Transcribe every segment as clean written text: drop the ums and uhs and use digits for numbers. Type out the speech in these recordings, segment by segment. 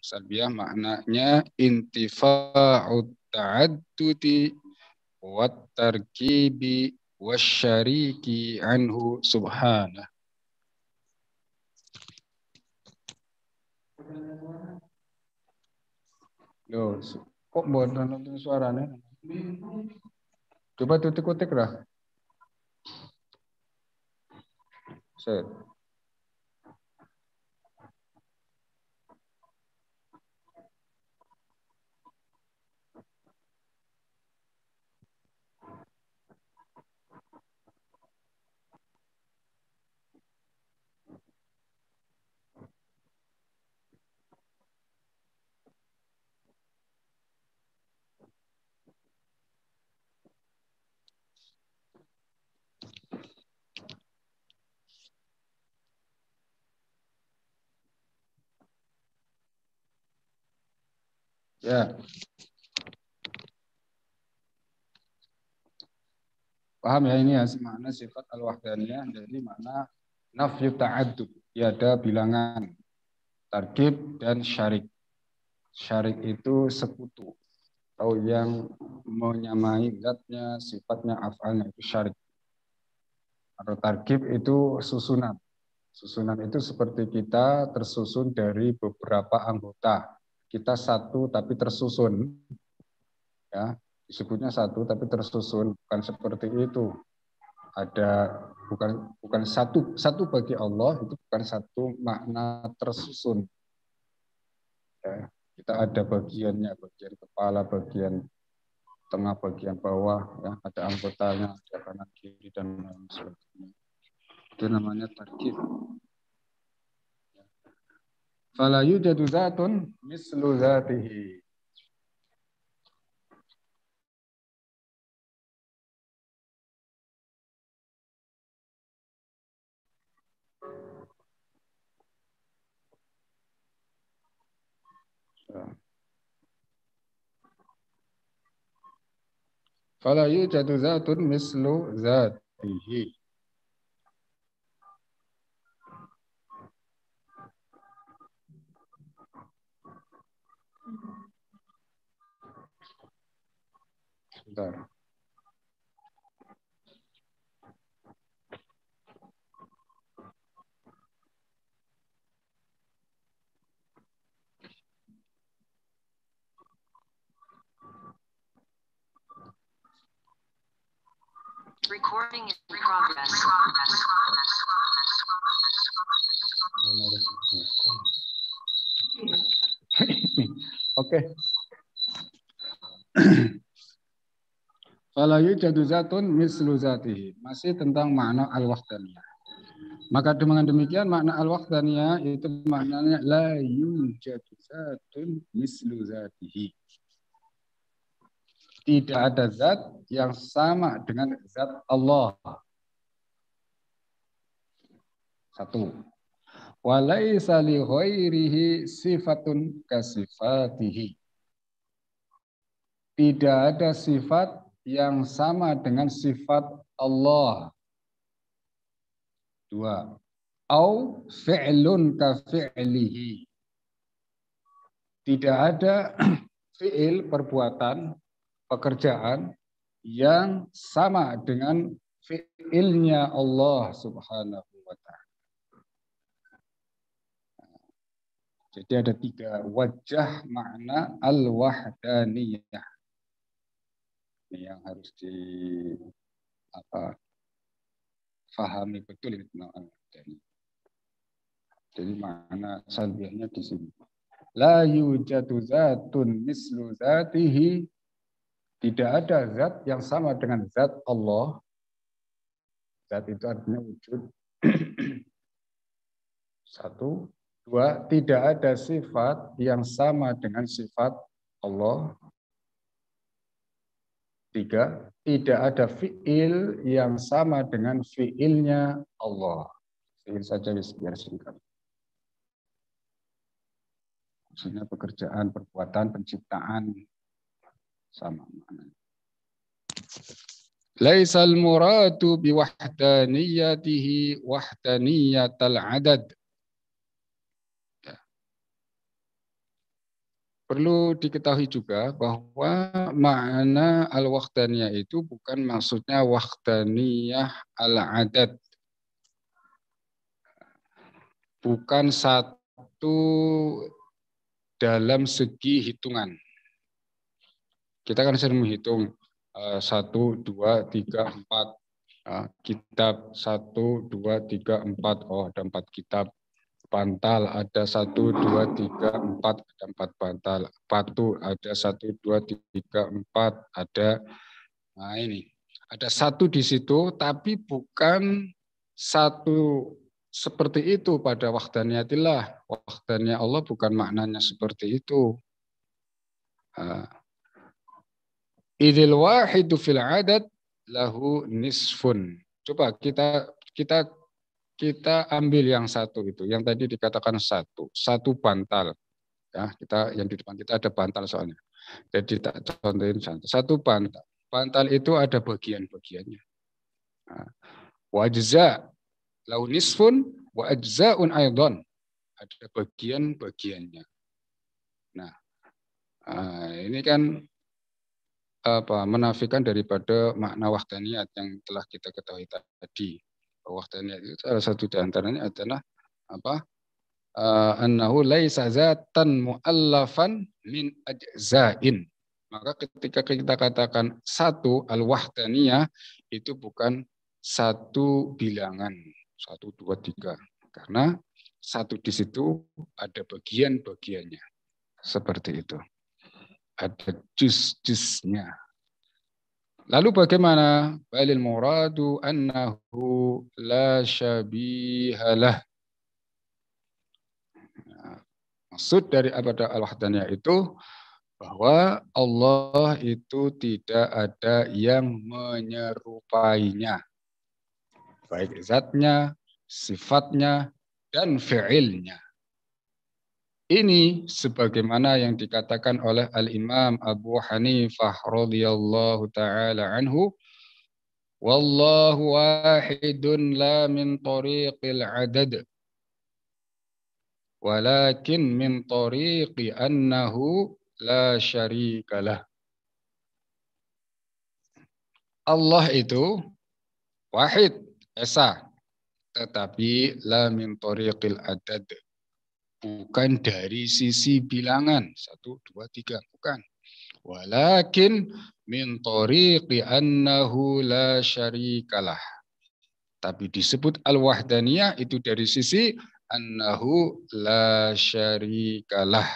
Salbiyah maknanya intifa'ut ta'addudi wat tarkibi wasyariki anhu subhanah. Loh, kok bodoh nonton suaranya? Coba tutik-tutik lah. Set. Ya. Paham ya ini ya makna sifat al-wahdaniyah, jadi makna nafyu ta'addud, tiada bilangan, tarkib dan syarik. Syarik itu sekutu atau yang menyamai zatnya, sifatnya, afalnya itu syarik. Atau tarkib itu susunan. Susunan itu seperti kita tersusun dari beberapa anggota. Kita satu tapi tersusun. Ya, disebutnya satu tapi tersusun, bukan seperti itu. Ada bukan satu bagi Allah, itu bukan satu makna tersusun. Ya, kita ada bagiannya, bagian kepala, bagian tengah, bagian bawah, ya, ada anggotanya, ada kanan kiri dan lain sebagainya. Itu namanya tarkib. Fala yujadu dzatun mislu dzatihi. Fala yujadu dzatun mislu dzatihi. Sebentar. Recording in progress. Oke. Fala yujadu dzatun mislu dzatihi. Masih tentang makna al-wahdaniyah. Maka dengan demikian makna al-wahdaniyah itu maknanya la yujadu dzatun mislu dzatihi. Tidak ada zat yang sama dengan zat Allah. Satu. Walaisa li ghairihi sifatun kasifatihi. Tidak ada sifat yang sama dengan sifat Allah. Dua. Au fi'lun ka fi'lihi. Tidak ada fi'il, perbuatan, pekerjaan yang sama dengan fi'ilnya Allah Subhanahu wa ta'ala. Jadi ada tiga wajah makna al-wahdaniyah. Ini yang harus fahami betul itu al-wahdaniyah. Jadi makna salbiyahnya di sini. La yujadu dzatun mislu dzatihi. Tidak ada zat yang sama dengan zat Allah. Zat itu artinya wujud. Satu. Dua, tidak ada sifat yang sama dengan sifat Allah. Tiga, tidak ada fi'il yang sama dengan fi'ilnya Allah. Fi'il saja biar singkat. Maksudnya pekerjaan, perbuatan, penciptaan sama maknanya. Laisal muradu biwahdaniyatihi wahdaniyatal adad. perlu diketahui juga bahwa makna al-wahdaniyah itu bukan maksudnya wahdaniyah al-adad. Bukan satu dalam segi hitungan. Kita kan sering menghitung 1, 2, 3, 4. Kitab 1, 2, 3, 4. Oh, ada 4 kitab. Bantal ada 1, 2, 3, 4. Ada 4 bantal. Batu ada 1, 2, 3, 4. Ada, nah ini. Ada 1 di situ, tapi bukan satu seperti itu pada wahdaniyatillah. Wahdaniyah Allah bukan maknanya seperti itu. Idil wahidu fil adad lahu nisfun. Coba kita ambil yang 1 itu, yang tadi dikatakan 1 bantal. Ya, yang di depan kita ada bantal soalnya. Jadi tak contohin 1 bantal. Bantal itu ada bagian-bagiannya. Wajza lahu nisfun wa ajzaun aidan. Ada bagian-bagiannya. Nah, ini kan menafikan daripada makna wahdaniyat yang telah kita ketahui tadi. Wahdaniyat itu salah satu di antaranya adalah annahu laisa zatan muallafan min ajzain. Maka ketika kita katakan 1 al-wahdaniyah itu bukan 1 bilangan 1, 2, 3, karena 1 di situ ada bagian-bagiannya. Seperti itu. Ada juz-juznya. Lalu bagaimana? Balil muradu annahu la syabihalah. Maksud dari abada al-wahdaniyah itu bahwa Allah itu tidak ada yang menyerupainya. Baik zatnya, sifatnya, dan fi'ilnya. Ini sebagaimana yang dikatakan oleh Al-Imam Abu Hanifah radhiyallahu taala anhu, wallahu wahidun la min tariqil adad walakin min tariqi annahu la syarikalah. Allah itu wahid, esa, tetapi la min tariqil adad. Bukan dari sisi bilangan 1, 2, 3, bukan. Walakin min tariqi annahu la syarikalah. Tapi disebut al-wahdaniyah itu dari sisi annahu la syarikalah.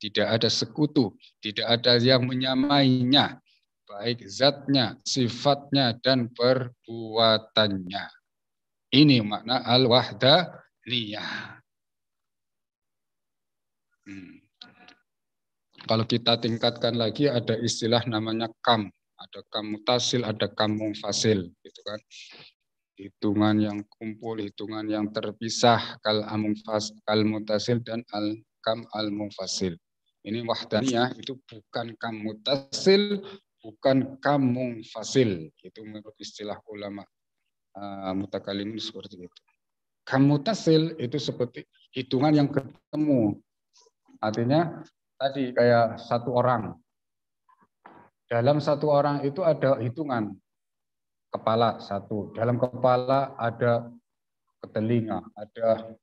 Tidak ada sekutu, tidak ada yang menyamainya, baik zatnya, sifatnya, dan perbuatannya. Ini makna al-wahdaniyah. Kalau kita tingkatkan lagi ada istilah namanya kam. Ada kam mutasil, ada kam munfasil. Gitu kan. Hitungan yang kumpul, hitungan yang terpisah, kal mutasil dan kam al munfasil. Ini wahdaniyah itu bukan kam mutasil, bukan kam munfasil. Itu menurut istilah ulama mutakalimin seperti itu. Kam mutasil itu seperti hitungan yang ketemu. Artinya tadi kayak 1 orang. Dalam 1 orang itu ada hitungan. Kepala 1. Dalam kepala ada telinga, ada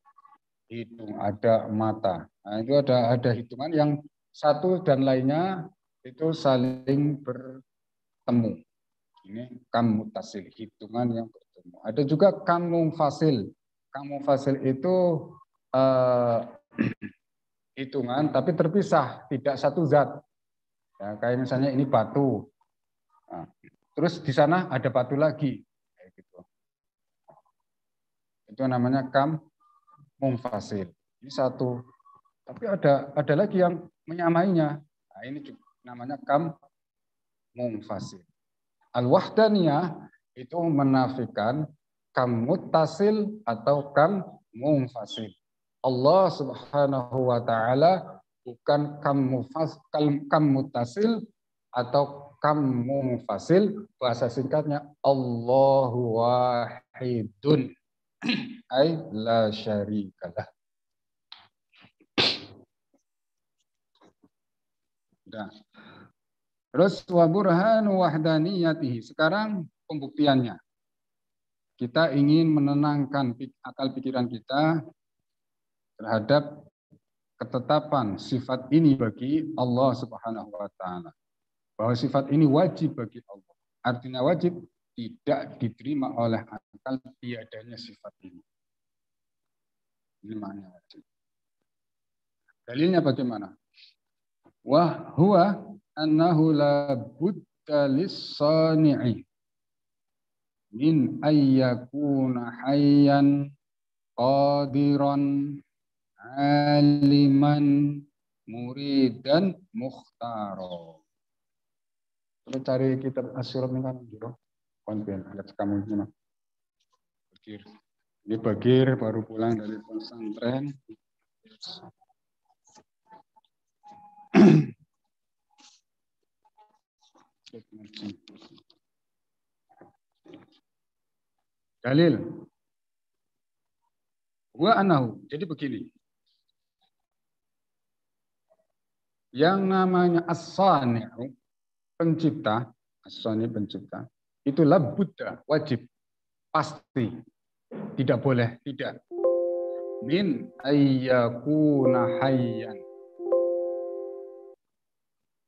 hidung, ada mata. Nah, itu ada hitungan yang 1 dan lainnya itu saling bertemu. Ini kam mutasil, hitungan yang bertemu. Ada juga kam munfasil. Kam munfasil itu hitungan tapi terpisah, tidak satu zat. Ya, kayak misalnya ini batu. Nah, terus di sana ada batu lagi. Kayak gitu. Itu namanya kam munfasil. Ini 1. Tapi ada lagi yang menyamainya. Nah, ini juga namanya kam munfasil. Al-wahdaniyah itu menafikan kam muttasil atau kam munfasil. Allah Subhanahu wa taala bukan kam muttasil atau kam munfasil, bahasa singkatnya Allahu wahidun ay la syarikalah. Sudah. Terus wa burhanu wahdaniyatihi. Sekarang pembuktiannya. Kita ingin menenangkan akal pikiran kita terhadap ketetapan sifat ini bagi Allah Subhanahu wa taala. Bahwa sifat ini wajib bagi Allah. Artinya wajib tidak diterima oleh akal tiadanya sifat ini. Ini maknanya wajib. Dalilnya bagaimana? Wa huwa annahu la budda lis-sani'i min ayyakuna hayyan qadiran aliman muridan mukhtaro. Kita cari kitab Asyurat ini kan gitu. Konten ada kamu ini. Bagir. Ini Bagir baru pulang dari pesantren. Dalil. Wa anahu. Jadi begini. Yang namanya as-sani'u, pencipta, as-sani pencipta, itulah Buddha, wajib, pasti, tidak boleh, tidak. Min ayyakuna hayyan.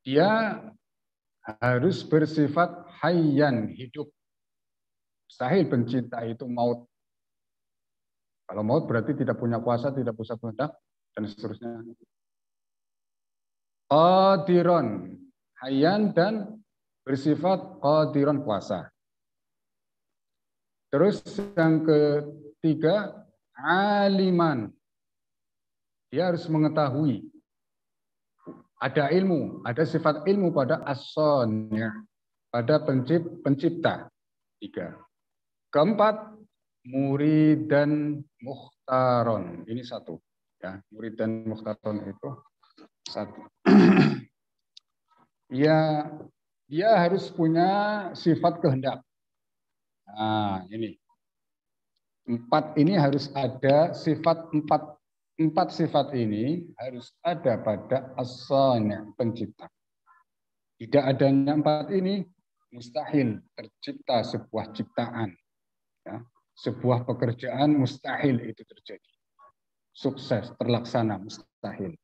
Dia harus bersifat hayyan, hidup. Mustahil pencipta itu maut. Kalau maut berarti tidak punya kuasa, tidak bisa kehendak, dan seterusnya. Qadiron, hayyan dan bersifat qadiron, kuasa. Terus yang ketiga, aliman. Dia harus mengetahui. Ada ilmu, ada sifat ilmu pada as-sani', pada pencipta. 3. Keempat, murid dan mukhtaron. Ini 1. Ya, murid dan mukhtaron itu 1. Ya, dia harus punya sifat kehendak. Nah, ini. 4 ini harus ada sifat 4 sifat ini harus ada pada as-sani', pencipta. Tidak adanya 4 ini mustahil tercipta sebuah ciptaan. Ya, sebuah pekerjaan mustahil itu terjadi. Sukses, terlaksana, mustahil.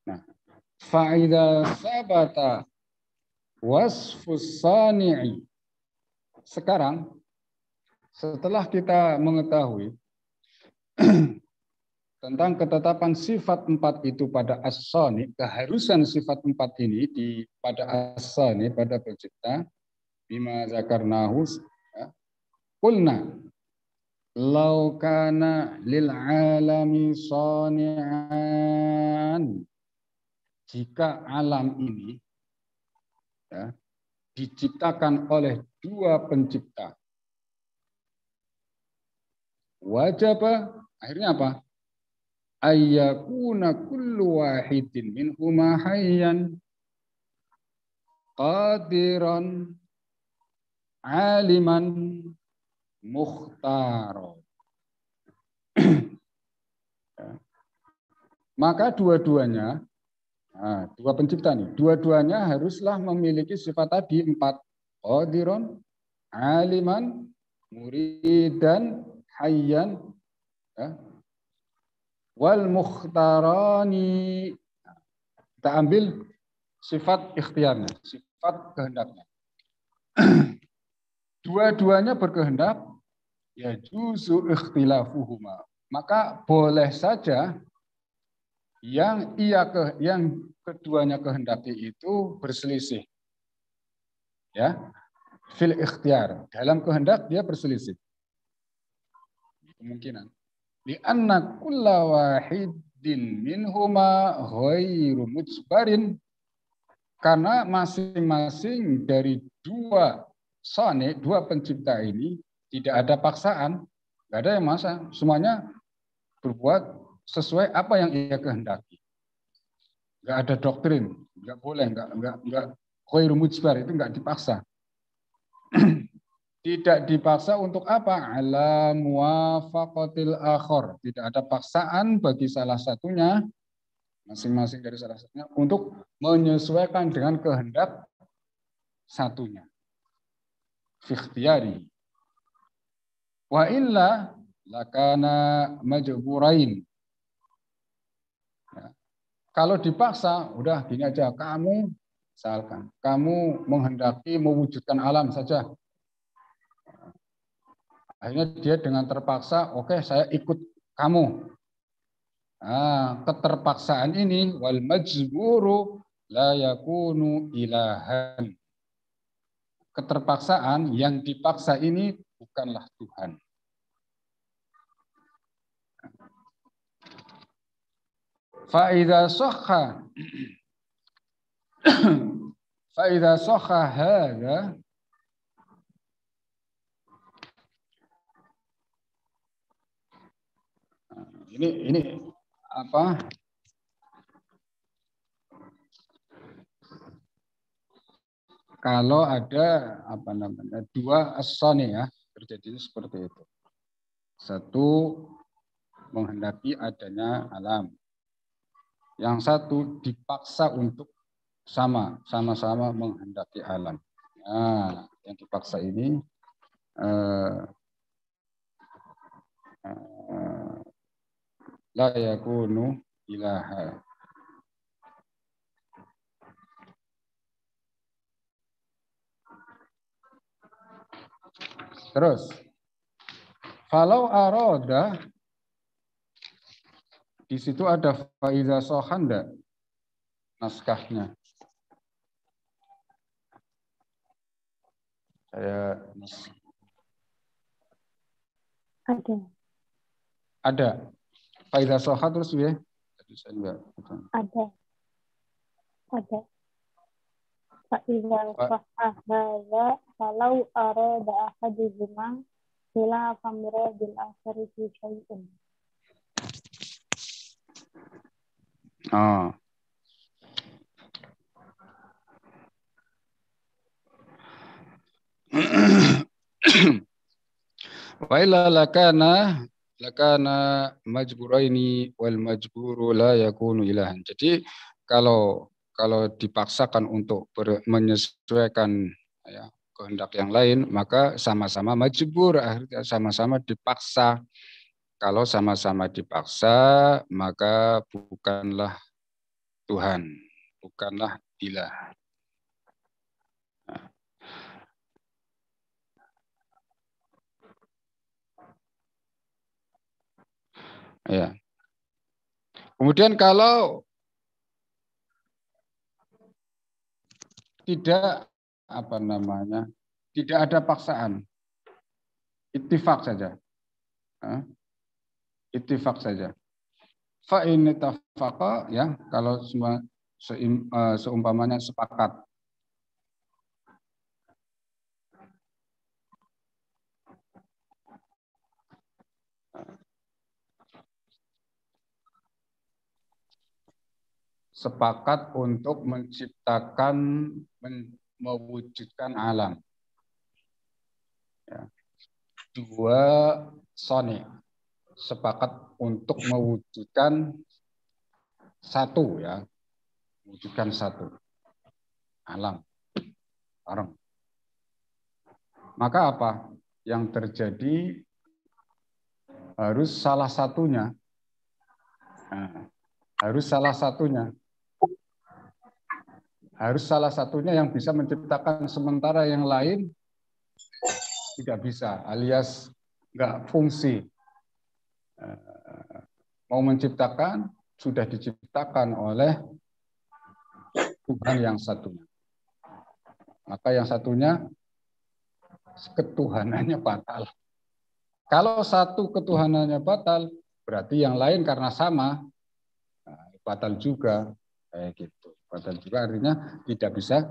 Nah, fa'idha sabata wasfus sani'i. Sekarang, setelah kita mengetahui tentang ketetapan sifat 4 itu pada as-sani', keharusan sifat 4 ini pada as-sani', pada pencipta, bima zakarnahu, ya, qulna law kana lil alami sani'an. Jika alam ini, ya, diciptakan oleh 2 pencipta, wajib, akhirnya apa? Ayyakuna kullu wahidin minhuma hayyan qadiran aliman mukhtaro. Maka dua-duanya, nah, 2 pencipta nih, dua-duanya haruslah memiliki sifat tadi 4. Qadiran, aliman, muridan, hayyan, ya, wal mukhtarani. Kita ambil sifat ikhtiarnya, sifat kehendaknya. Dua-duanya berkehendak, ya juzu ikhtilafuhuma. Maka boleh saja yang keduanya kehendaki itu berselisih. Ya, fil ikhtiar, dalam kehendak dia berselisih. Kemungkinan. Li'anna kulla wahidin minhuma ghairu mujbarin. Karena masing-masing dari 2 sani', 2 pencipta ini tidak ada paksaan, nggak ada yang maksa, semuanya berbuat sesuai apa yang ia kehendaki. Nggak ada doktrin, nggak boleh, nggak ghairu mujbar, itu nggak dipaksa. Tidak dipaksa untuk apa? Ala muwafaqatil akhar. Tidak ada paksaan bagi salah satunya masing-masing dari salah satunya untuk menyesuaikan dengan kehendak satunya. Fi ikhtiyari. Wa illa lakana majburain. Ya. Kalau dipaksa, udah gini aja, kamu misalkan, kamu menghendaki mewujudkan alam saja. Akhirnya dia dengan terpaksa, oke, saya ikut kamu. Nah, keterpaksaan ini wal majburu la yakunu ilahan. Keterpaksaan yang dipaksa ini bukanlah Tuhan. Fa'idha sahha fa'idha sahha hadha ini apa? Kalau ada apa namanya dua as-sani ya, terjadi seperti itu. Satu menghendaki adanya alam. Yang satu dipaksa untuk sama-sama menghendaki alam. Nah, yang dipaksa ini la yakunu ilaha. Terus, falau aroda, di situ ada faiza sohanda naskahnya. Saya ada faiza soha terus ya. Saya enggak. Ada. Faiza soha hadza falau arada ahaduhuma ila famradil akhari fi syai'in. Oh. Wa illa lakana majburaini wal majburu la yakunu ilahan. Jadi kalau dipaksakan untuk menyesuaikan ya, kehendak yang lain, maka sama-sama majbur, akhirnya sama-sama dipaksa. Kalau sama-sama dipaksa, maka bukanlah Tuhan, bukanlah ilah. Ya. Kemudian kalau tidak apa namanya, tidak ada paksaan, ittifaq saja, ittifaq saja. Fa in ittafaqa ya, kalau semua seumpamanya sepakat. Sepakat untuk menciptakan, mewujudkan alam. Ya. Dua soni sepakat untuk mewujudkan satu ya, mewujudkan satu alam bareng. Maka apa yang terjadi harus salah satunya, harus salah satunya yang bisa menciptakan, sementara yang lain tidak bisa, alias nggak fungsi. Mau menciptakan sudah diciptakan oleh Tuhan yang satunya. Maka yang satunya ketuhanannya batal. Kalau satu ketuhanannya batal, berarti yang lain karena sama batal juga, kayak gitu. Batal juga artinya tidak bisa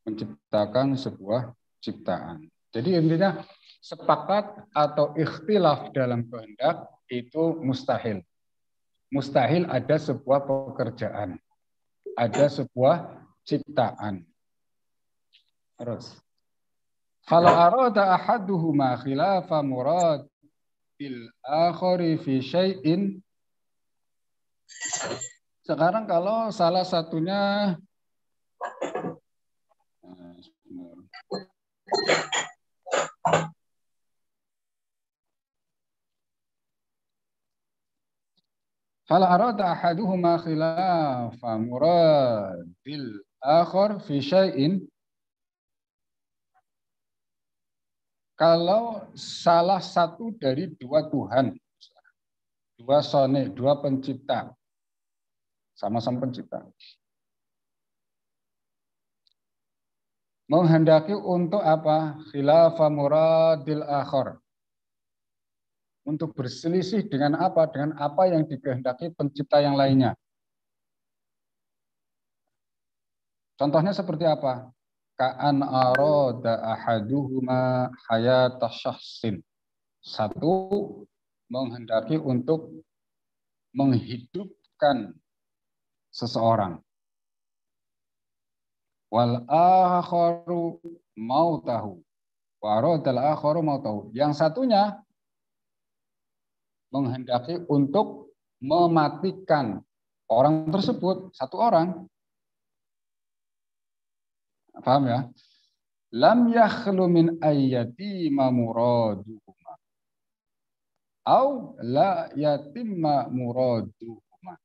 menciptakan sebuah ciptaan. Jadi intinya sepakat atau ikhtilaf dalam kehendak itu mustahil. Mustahil ada sebuah pekerjaan, ada sebuah ciptaan. Terus, kalau arada ahaduhuma khilafa muradil akhari fi syai'in Sekarang kalau salah satunya fal arada ahaduhuma khilafa muradil akhar fi syai'in. Kalau salah satu dari dua Tuhan, dua sone, dua pencipta, sama-sama pencipta, menghendaki untuk apa? Khilafa muradil akhar. Untuk berselisih dengan apa? Dengan apa yang dikehendaki pencipta yang lainnya. Contohnya seperti apa? Ka'an arada ahaduhuma hayata syahsin. Satu menghendaki untuk menghidupkan seseorang. Wal akharu mautahu. Wa aradal akharu mautahu. Yang satunya menghendaki untuk mematikan orang tersebut, satu orang. Paham ya? Lam yakhlu min ayyati ma muraduhuma. Au la yatimma muraduhuma.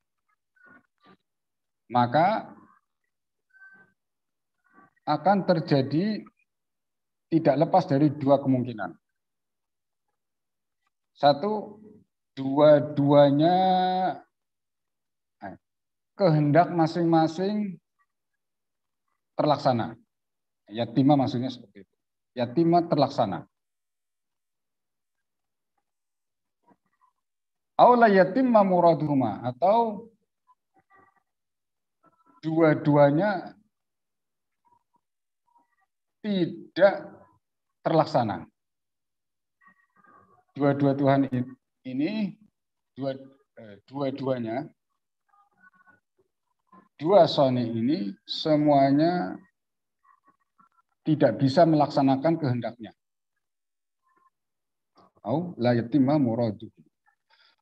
Maka akan terjadi tidak lepas dari dua kemungkinan. Satu, dua-duanya kehendak masing-masing terlaksana. Yatima maksudnya seperti itu. Yatima terlaksana. Aula yatimma muraduhuma, atau dua-duanya tidak terlaksana. Dua-dua Tuhan ini, dua-duanya, dua soni ini semuanya tidak bisa melaksanakan kehendaknya. Au la yatimma muradu.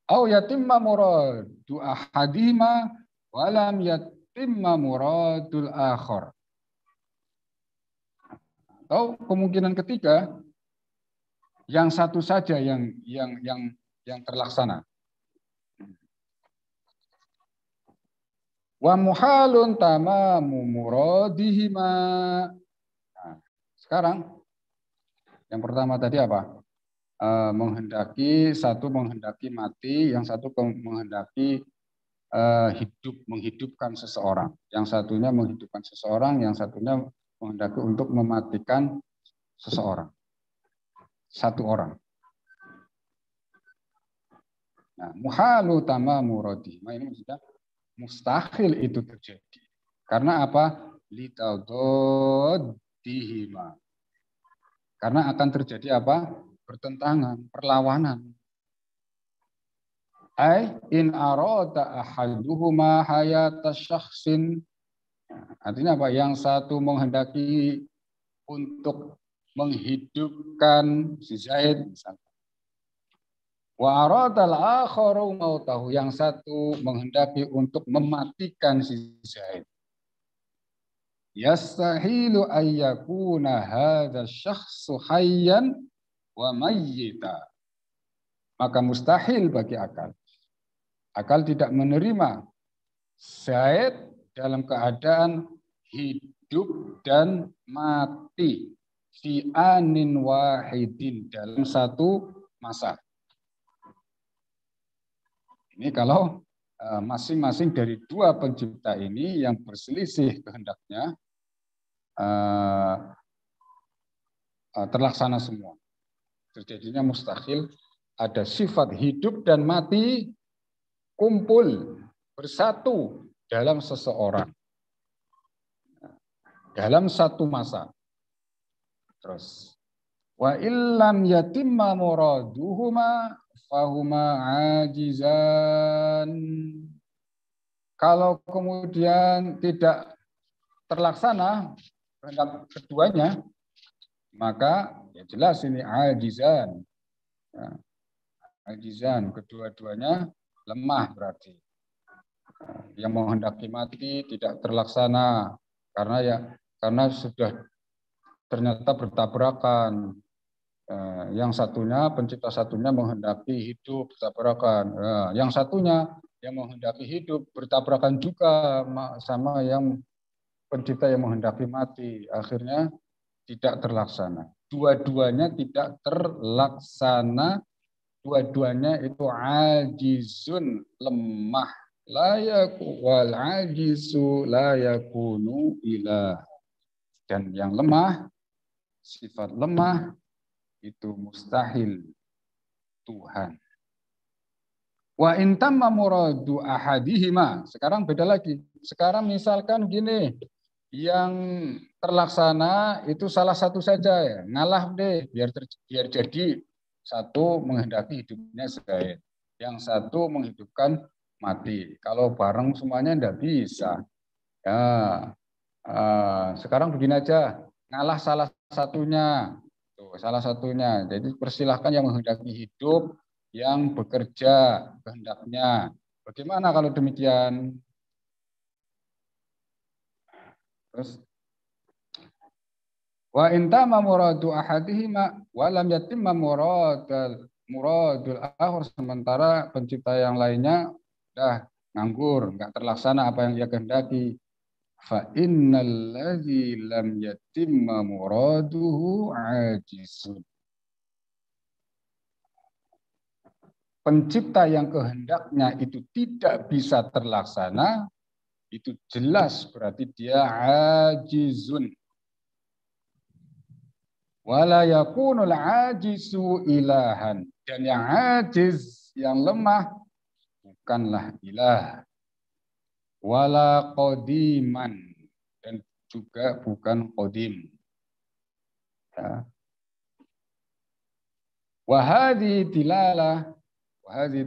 Au yatimma muradu ahadima wa lam yatimma muradul akhar. Atau kemungkinan ketiga, yang satu saja yang terlaksana. Wa muhalun tamamu muradihima. Nah, sekarang yang pertama tadi apa? Satu menghendaki mati, yang satu menghendaki menghidupkan seseorang. Yang satunya menghidupkan seseorang, yang satunya menghendaki untuk mematikan seseorang. Satu orang. Nah, muhalu tamamu muradihima ini maksudnya mustahil itu terjadi. Karena apa? Litadodihima. Karena akan terjadi apa? Pertentangan, perlawanan. In arada ahaduhuma hayata syakhsin. Artinya apa? Yang satu menghendaki untuk menghidupkan si Zaid misalnya. Wa aradal akharu mautahu, yang satu menghendaki untuk mematikan si Zaid. Yastahilu ayyakuna hadza syakhsu hayyan wa mayyita. Maka mustahil bagi akal. Akal tidak menerima Zaid dalam keadaan hidup dan mati fi anin wahidin, dalam satu masa. Ini kalau masing-masing dari dua pencipta ini yang berselisih kehendaknya terlaksana semua. Terjadinya mustahil, ada sifat hidup dan mati kumpul bersatu dalam seseorang, dalam satu masa. Terus wa illam yatimma muraduhuma fahuma ajizan. Kalau kemudian tidak terlaksana kehendak keduanya, maka ya jelas ini ajizan. Ya, ajizan, kedua-duanya lemah berarti. Yang menghendaki mati tidak terlaksana karena sudah ternyata bertabrakan. Yang satunya, pencipta satunya menghendaki hidup bertabrakan. Yang satunya yang menghendaki hidup bertabrakan juga sama yang pencipta yang menghendaki mati. Akhirnya tidak terlaksana. Dua-duanya tidak terlaksana. Dua-duanya itu ajizun, lemah. Wal ajizu la yakunu ilah. Dan yang lemah, sifat lemah, itu mustahil Tuhan. Wa in tamma muradu ahadihima. Sekarang beda lagi. Sekarang misalkan gini, yang terlaksana itu salah satu saja ya. Ngalah deh biar jadi satu menghendaki hidupnya Zaid. Yang satu menghidupkan mati. Kalau bareng semuanya enggak bisa. Ya, sekarang begini aja. Ngalah salah satunya. Salah satunya. Jadi persilahkan yang menghendaki hidup, yang bekerja kehendaknya. Bagaimana kalau demikian? Terus wa intama muradu ahadihima wa lam yatimma muradul akhar, sementara pencipta yang lainnya dah nganggur, enggak terlaksana apa yang ia kehendaki. Fa innal ladzi lam yatimma muraduhu ajizun. Pencipta yang kehendaknya itu tidak bisa terlaksana, itu jelas berarti dia ajizun. Wala yakunul ajizu ilahan. Dan yang ajiz, yang lemah, bukanlah ilah. Wala qadiman. Dan juga bukan qadim. Ya. Wahadi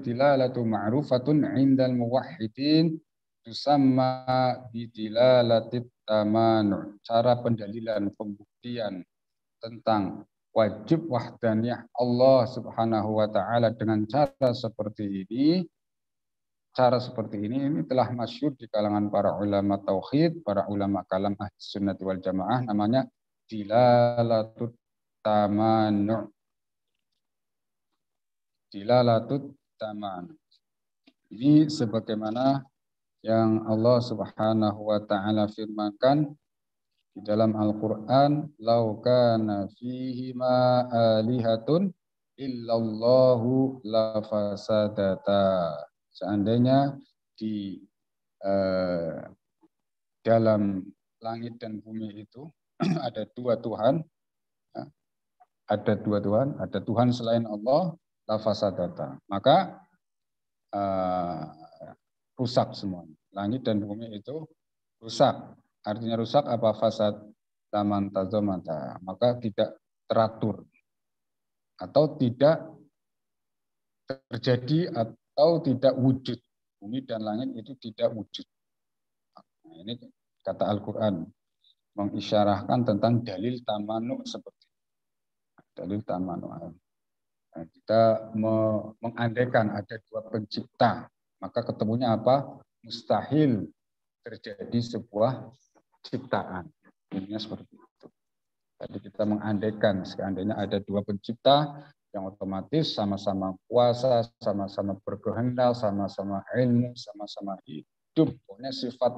tilalatu ma'rufatun indal muwahhidin tusamma bidilalatit tamanu. Cara pendalilan, pembuktian tentang wajib wahdaniyah Allah Subhanahu wa taala dengan cara seperti ini. Cara seperti ini telah masyhur di kalangan para ulama tauhid, para ulama kalam ahli sunnah wal jamaah, namanya dilalatut tamanu. Dilalatut tamanu. Ini sebagaimana yang Allah Subhanahu wa taala firmankan di dalam Al-Qur'an, "Lau kana fihima alihatun illallahu lafasadata." Seandainya di dalam langit dan bumi itu ada dua Tuhan, ada Tuhan selain Allah, lafasadata. Maka rusak semuanya. Langit dan bumi itu rusak. Artinya rusak apa? Fasad taman tazamata. Maka tidak teratur atau tidak terjadi atau tidak wujud. Bumi dan langit itu tidak wujud. Nah, ini kata Al-Quran mengisyarahkan tentang dalil tamanu seperti itu. Dalil tamanu. Nah, kita mengandaikan ada dua pencipta, maka ketemunya apa? Mustahil terjadi sebuah ciptaan. Intinya seperti itu. Jadi kita mengandaikan seandainya ada dua pencipta yang otomatis sama-sama kuasa, sama-sama berkehendak, sama-sama ilmu, sama-sama hidup. Pokoknya sifat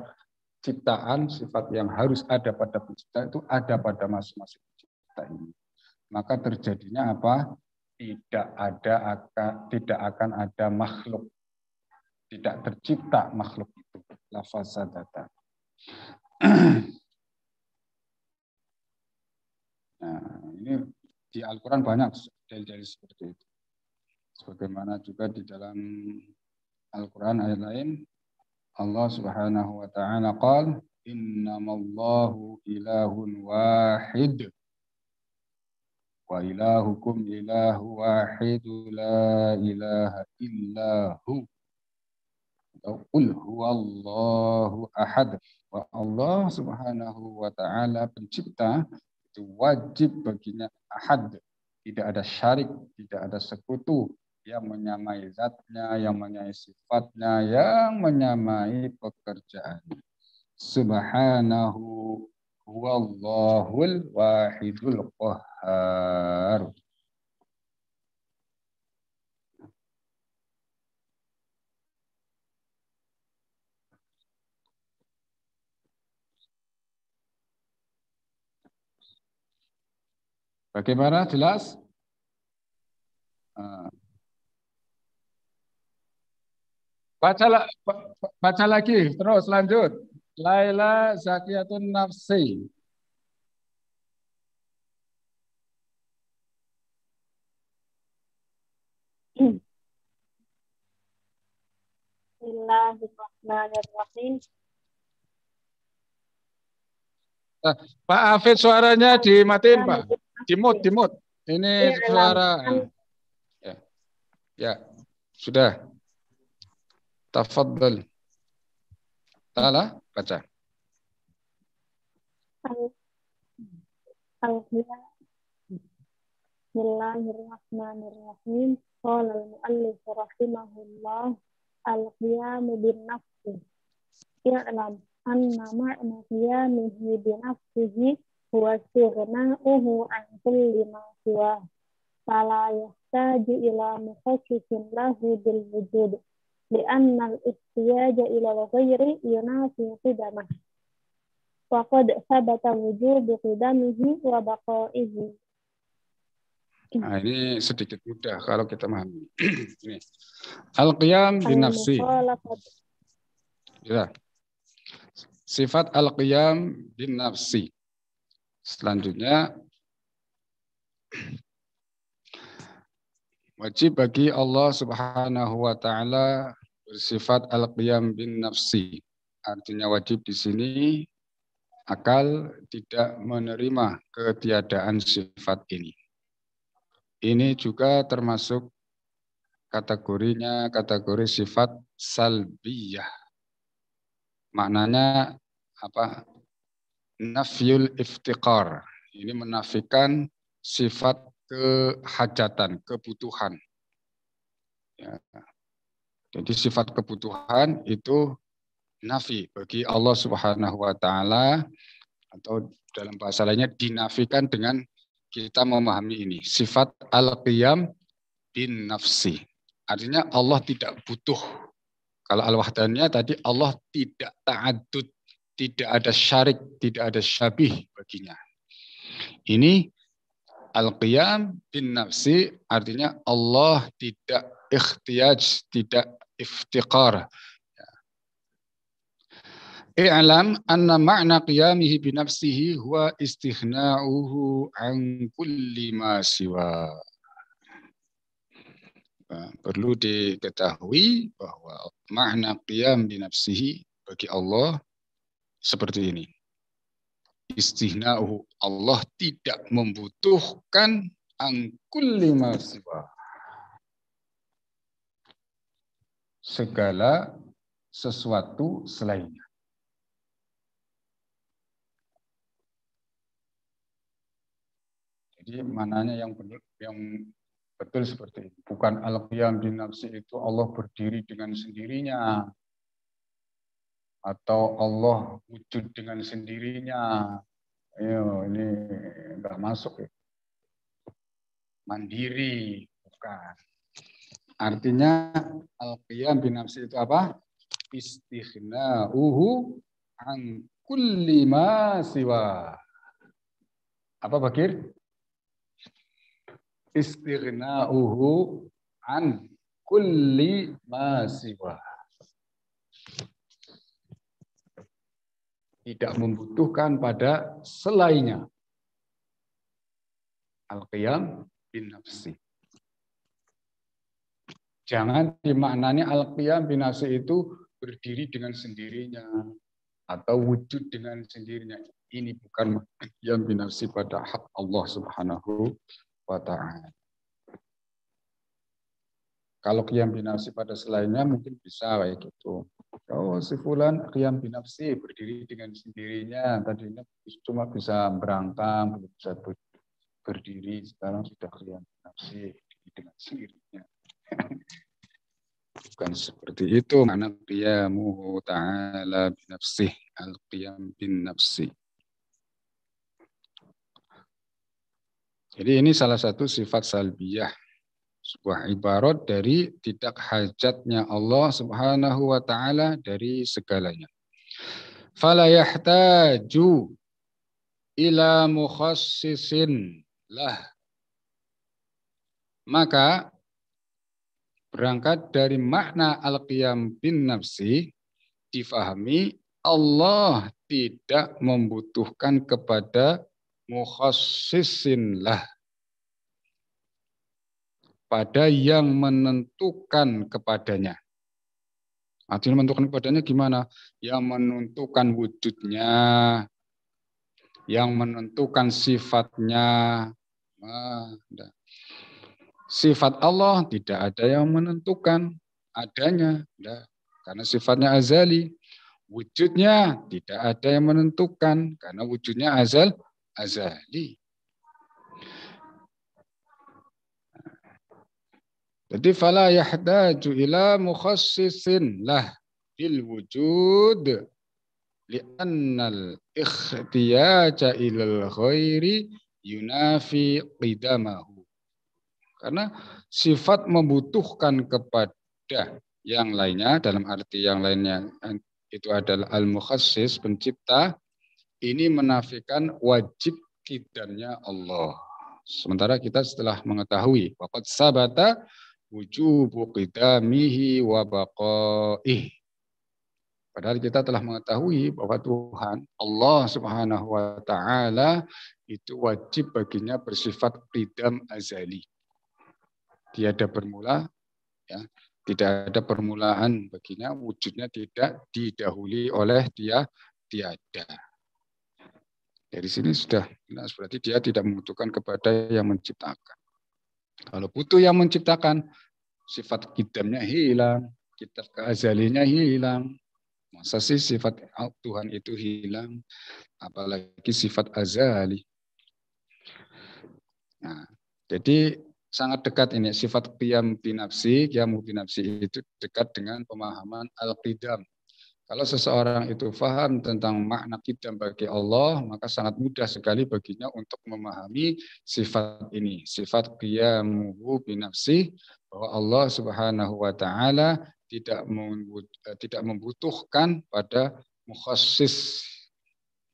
ciptaan, sifat yang harus ada pada pencipta itu ada pada masing-masing pencipta ini. Maka terjadinya apa? Tidak akan ada makhluk. Tidak tercipta makhluk itu. Lafasadata. Nah, ini di Al-Quran banyak dalil-dalil seperti itu. Sebagaimana juga di dalam Al-Quran ayat lain, Allah Subhanahu wa taala qala, "Innamallahu ilahun wahid wa ilahukum ilahu wahid la ilaha illahu. Qul huwallahu ahad." Wa Allah Subhanahu wa taala pencipta itu wajib baginya ahad. Tidak ada syarik, tidak ada sekutu yang menyamai zatnya, yang menyamai sifatnya, yang menyamai pekerjaan. Subhanahu huwallahul wahidul qahhar. Bagaimana, jelas? Baca lagi, terus lanjut. Laila zakiyatun nafsi. Bismillahirrahmanirrahim. Pak Hafid, suaranya dimatiin, Pak. Dimut. Ini suara. Ya, sudah. Tafadhal. Salah, baca. Bismillahirrahmanirrahim. Qala al-mu'allif rahimahullah al-qiyamu bin nafsi. I'lam anna ma'na qiyamihi bi nafsihi huwa istighna'uhu an kulli ma siwa. Fala yahtaju ila mukhassisin lahu bil wujud. Li'anna al-ihtiyaja ila al-ghayri yunafi qidamah. Waqad sabata wujubu qidamihi wa baqaihi. Nah, ini sedikit mudah kalau kita memahami. Ini. Al-qiyam bin nafsi. Ya. Sifat al-qiyam bin nafsi. Selanjutnya, wajib bagi Allah Subhanahu wa taala bersifat al-qiyam bin nafsi. Artinya wajib di sini akal tidak menerima ketiadaan sifat ini. Ini juga termasuk kategori sifat salbiyah. Maknanya apa? Nafyul iftiqar. Ini menafikan sifat kehajatan, kebutuhan. Ya. Jadi sifat kebutuhan itu nafi bagi Allah Subhanahu wa taala, atau dalam bahasa lainnya dinafikan dengan kita memahami ini. Sifat al-qiyam bin nafsi. Artinya Allah tidak butuh. Kalau al-wahdaniyah tadi Allah tidak ta'addud, tidak ada syarik, tidak ada syabih baginya. Ini al-qiyam bin nafsi artinya Allah tidak ikhtiyaj, tidak iftiqar. I'lam anna ma'na qiyamihi bi nafsihi huwa istighna'uhu an kulli ma siwa. Perlu diketahui bahwa makna qiyam bi nafsihi bagi Allah seperti ini. Istighna'uhu, Allah tidak membutuhkan an kulli ma siwa. Segala sesuatu selainnya. Jadi mananya yang benar, yang betul seperti itu. Bukan al-qiyam bin nafsi itu Allah berdiri dengan sendirinya. Atau Allah wujud dengan sendirinya. Ayo, ini enggak masuk ya. Mandiri, bukan. Artinya al-qiyam bin nafsi itu apa? Istighna'uhu an kulli ma siwa. Apa Bakir? Istighna'uhu an kulli ma siwa. Tidak membutuhkan pada selainnya. Al-qiyam bin nafsi. Jangan dimaknani al-qiyam bin nafsi itu berdiri dengan sendirinya atau wujud dengan sendirinya. Ini bukan qiyam bin nafsi pada hak Allah Subhanahu wa ta'ala. Kalau qiyam bin nafsi pada selainnya mungkin bisa kayak gitu. Oh, si fulan qiyam bin nafsi berdiri dengan sendirinya. Tadinya cuma bisa berangkang, bisa berdiri. Sekarang sudah qiyam bin nafsi dengan sendirinya. Bukan seperti itu makna qiyamuhu ta'ala binafsih, al-qiyam bin nafsi. Jadi ini salah satu sifat salbiyah, sebuah ibarat dari tidak hajatnya Allah Subhanahu wa taala dari segalanya. Fala yahtaju ila mukhassisin lah. Maka berangkat dari makna al-qiyam bin nafsi difahami Allah tidak membutuhkan kepada mukhassisin lah, pada yang menentukan kepadanya. Artinya menentukan kepadanya gimana? Yang menentukan wujudnya, yang menentukan sifatnya. Sifat Allah tidak ada yang menentukan adanya, karena sifatnya azali. Wujudnya tidak ada yang menentukan, karena wujudnya azali. Jadi fala yahtaju ila mukhassisin lah bil wujud li'annal ikhtiyaja ilal ghairi yunafi qidamahu. Karena sifat membutuhkan kepada yang lainnya, dalam arti yang lainnya itu adalah al-mukhassis, pencipta, ini menafikan wajib qidamnya Allah. Sementara kita setelah mengetahui waqad sabata wujubu qidamihi wa baqaih. Padahal kita telah mengetahui bahwa Tuhan Allah Subhanahu wa taala itu wajib baginya bersifat qidam azali. Tiada bermula, ya, tidak ada permulaan baginya, wujudnya tidak didahului oleh dia, tiada. Dari sini sudah jelas, berarti dia tidak membutuhkan kepada yang menciptakan. Kalau butuh yang menciptakan, sifat qidamnya hilang, kitab keazalinya hilang. Masa sih sifat Tuhan itu hilang, apalagi sifat azali. Nah, jadi sangat dekat ini sifat qiyam binafsi, qiyamu binafsi itu dekat dengan pemahaman al-qidam. Kalau seseorang itu faham tentang makna qidam bagi Allah, maka sangat mudah sekali baginya untuk memahami sifat ini, sifat qiyamuhu binafsi, bahwa Allah Subhanahu wa taala tidak membutuhkan pada mukhassis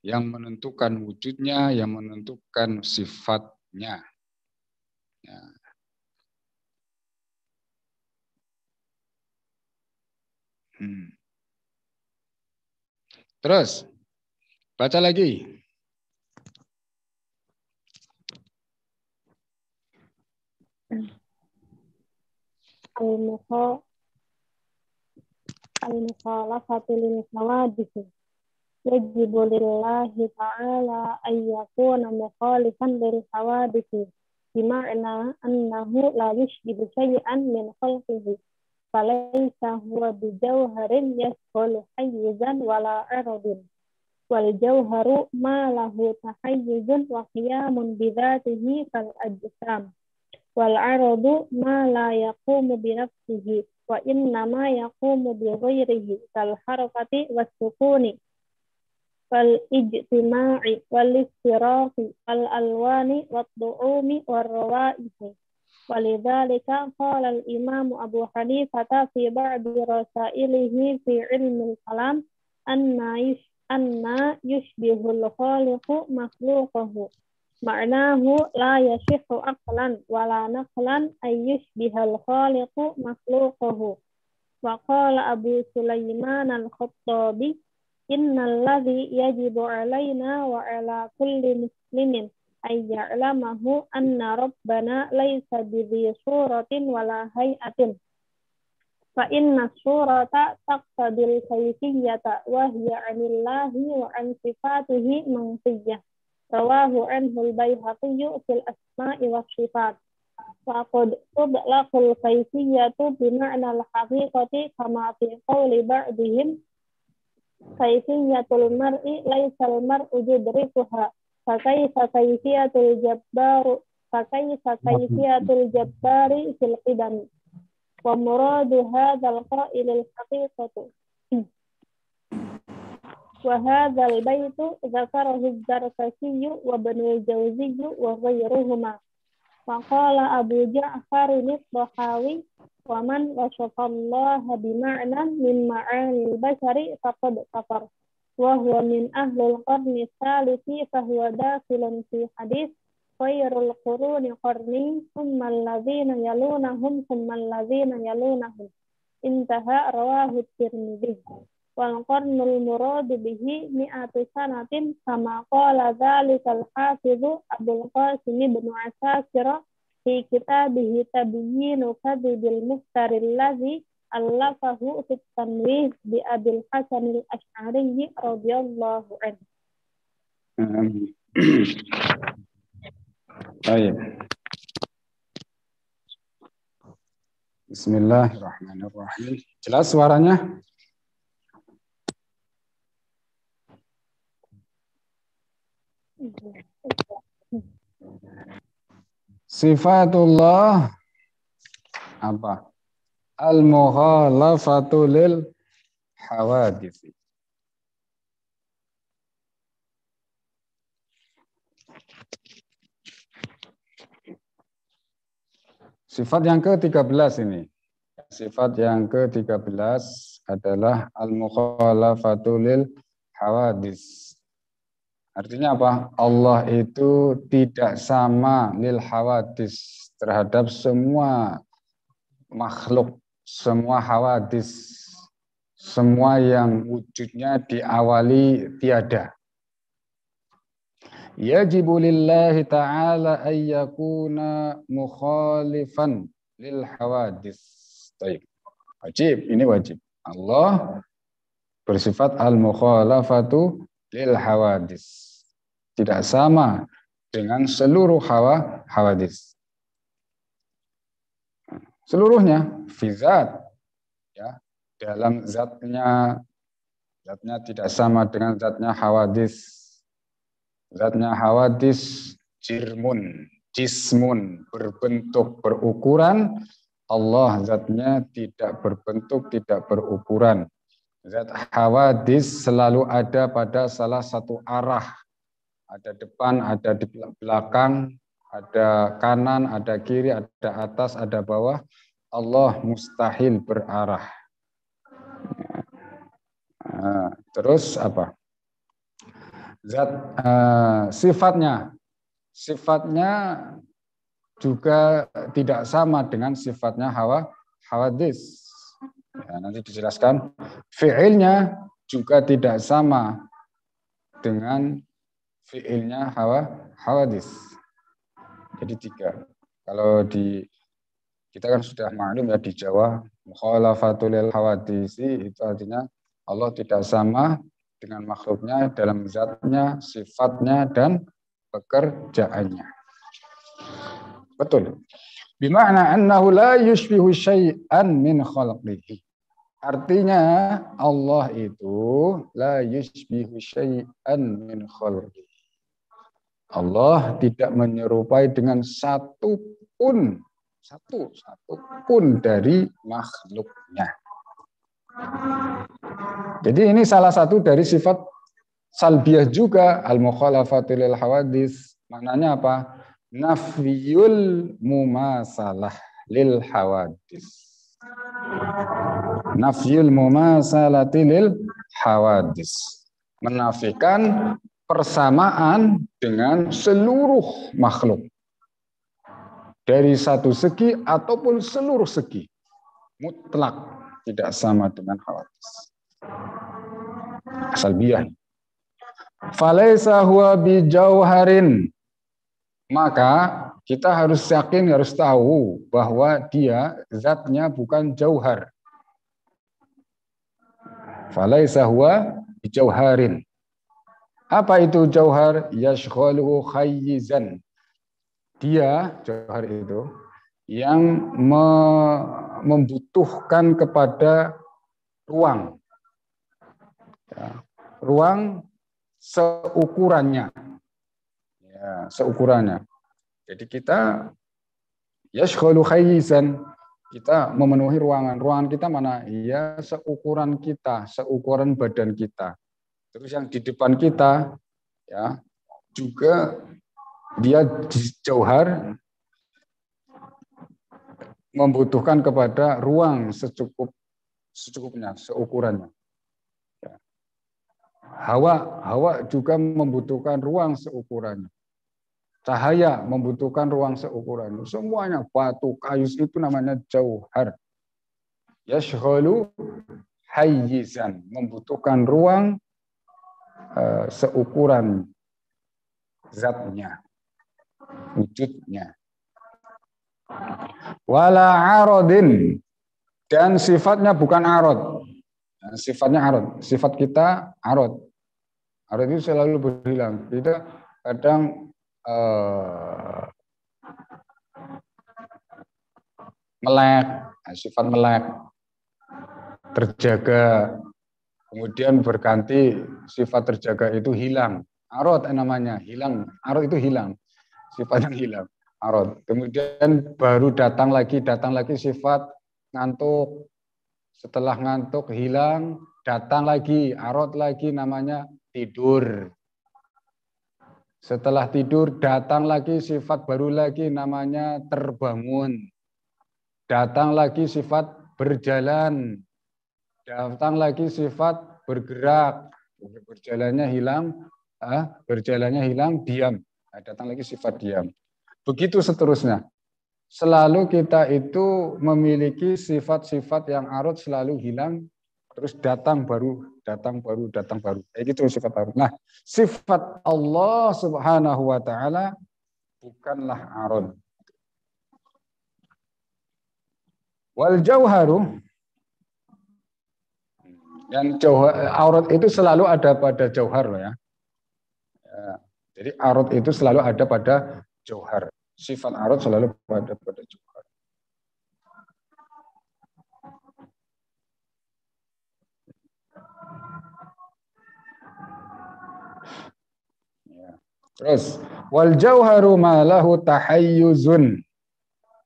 yang menentukan wujudnya, yang menentukan sifatnya. Ya. Terus, baca lagi. Al-mukhalafatu lil hawadith. Yajibu lillahi ta'ala ayyakuna mukhalifan lil hawadith. Bima'na annahu la yushbihu syai'an min khalqihi. Falaysa huwa bijawharin yashghulu hayyizan wala aradin. Wal jawharu ma lahu tahayyuzun wa qiyamun bidhatihi fal ajsam. Wal aradu ma la yaqumu binafsihi wa innama yaqumu bi ghairihi kal harakati was sukuni wal ijtima'i wal istirahi wal alwani wat du'umi war rawaihi. Walidzalika qala al-Imam Abu Hanifah fi ba'di rasailihi fi ilmi al-kalam anna yushbihul khaliqu makhluqahu. Ma'nahu la yasihhu aqlan wala naqlan ay yushbihal khaliqu makhluqahu. Wa qala Abu Sulaiman al-Khattabi innal ladzi yajibu alaina wa ala kulli muslimin ay ya'lamahu anna rabbana laysa bidhi suratin wala hay'atin. Fa inna surata taqtadil kayfiyata wa hiya 'anillahi wa 'an sifatihi manfiyah. Rawahu anhu al-Baihaqi fil asma'i was sifat. Wa qad tudlaqul kayfiyatu bi ma'na al-haqiqati kama fi qawli ba'dihim kayfiyatul mar'i laysa al-mar'u yudrikuha. Fakaifa kayfiyatul jabbari fil qidam. Wa muradu hadzal qailil haqiqatu. Wa hadzal baitu dzakarahu az-Zarkashi wa Ibnul Jawzi wa ghairuhuma. Wa qala Abu Ja'far al-Tahawi wa man wasafallaha bima'nan min ma'anil bashari faqad kafar. Wa huwa min ahlil qarni tsalithi fa huwa dakhilun fi hadits khairul quruni qarni thumma alladhina yalunahum thumma alladhina yalunahum. Intaha rawahu Tirmidzi. Wal qarnul muradu bihi mi'atu sanatin kama qala dzalikal hafidzu Abul Qasim ibn Asakir fi kitabih Tabyinu kadhibil muftaril ladzi allafahu fit tanwih bi Abil Hasan al-Asy'ari radhiyallahu anhu. Baik. Bismillahirrahmanirrahim. Jelas suaranya? Sifatullah apa? Al-mukhalafatu lil hawadits. Sifat yang ke-13 ini. Sifat yang ke-13 adalah al-mukhalafatu lil hawadits. Artinya apa? Allah itu tidak sama lil hawadits terhadap semua makhluk, semua hawadits, semua yang wujudnya diawali tiada. Yajibu lillahi ta'ala ayyakuna mukhalifan lil hawadits. Baik. Wajib, ini wajib. Allah bersifat al-mukhalafatu lil hawadits. Tidak sama dengan seluruh hawadits. Seluruhnya fizat, ya, dalam zatnya tidak sama dengan zatnya hawadits. Zatnya hawadits jismun, berbentuk, berukuran. Allah zatnya tidak berbentuk, tidak berukuran. Zat hawadits selalu ada pada salah satu arah. Ada depan, ada di belakang, ada kanan, ada kiri, ada atas, ada bawah. Allah mustahil berarah. Terus apa? Sifatnya juga tidak sama dengan sifatnya hawadits. Ya, nanti dijelaskan. Fi'ilnya juga tidak sama dengan fi'ilnya hawadits. Jadi 3. Kalau kita kan sudah maklum ya di Jawa, mukhalafatul lil hawaditsi itu artinya Allah tidak sama dengan makhluknya dalam zatnya, sifatnya, dan pekerjaannya. Betul. Bima'na annahu la yushbihu syai'an min khalqihi. Artinya Allah itu la yushbihu syai'an min khalqihi. Allah tidak menyerupai dengan satu pun dari makhluknya. Jadi ini salah satu dari sifat salbiyah juga, al-mukhalafatu lil hawadits. Maknanya apa? Nafyul mumasalah lil hawadits. Nafyul mumasalati lil hawadits. Menafikan persamaan dengan seluruh makhluk. Dari satu segi ataupun seluruh segi. Mutlak tidak sama dengan hawadits. Salbiyah. Falaisa huwa bijauharin. Maka kita harus yakin, harus tahu bahwa dia zatnya bukan jauhar. Falaisa huwa bijauharin. Apa itu jauhar? Yashghaluhu khayyizan. Dia, jauhar itu, yang membutuhkan kepada ruang. Ya, ruang seukurannya. Ya, seukurannya. Jadi kita yashghalu khayyizan, kita memenuhi ruangan. Ruangan kita mana? Ya seukuran kita, seukuran badan kita. Terus yang di depan kita ya juga dia jauhar membutuhkan kepada ruang secukupnya, seukurannya. Ya. Hawa juga membutuhkan ruang seukurannya. Cahaya membutuhkan ruang seukurannya. Semuanya batu, kayu itu namanya jauhar. Yashghalu hayyizan, membutuhkan ruang seukuran zatnya, wujudnya. Wala aradin, dan sifatnya bukan arad. Sifatnya arad. Sifat kita arad. Arad itu selalu berhilang. Kita kadang melek, sifat melek, terjaga, kemudian berganti sifat terjaga itu hilang. Arad namanya, hilang. Arad itu hilang, sifatnya hilang. Arad. Kemudian baru datang lagi sifat ngantuk. Setelah ngantuk hilang, datang lagi, arad lagi namanya tidur. Setelah tidur, datang lagi sifat baru lagi namanya terbangun. Datang lagi sifat berjalan. Datang lagi sifat bergerak. Berjalannya hilang, diam. Nah, datang lagi sifat diam. Begitu seterusnya. Selalu kita itu memiliki sifat-sifat yang arad selalu hilang, terus datang baru. Kayak gitu sifat arad. Nah, sifat Allah Subhanahu wa taala bukanlah arad. Wal jauharu, dan arad itu selalu ada pada jauhar loh ya. Jadi arad itu selalu ada pada jauhar. Sifat arad selalu ada pada jauhar. Terus wal jauharu ma lahu tahayyuzun.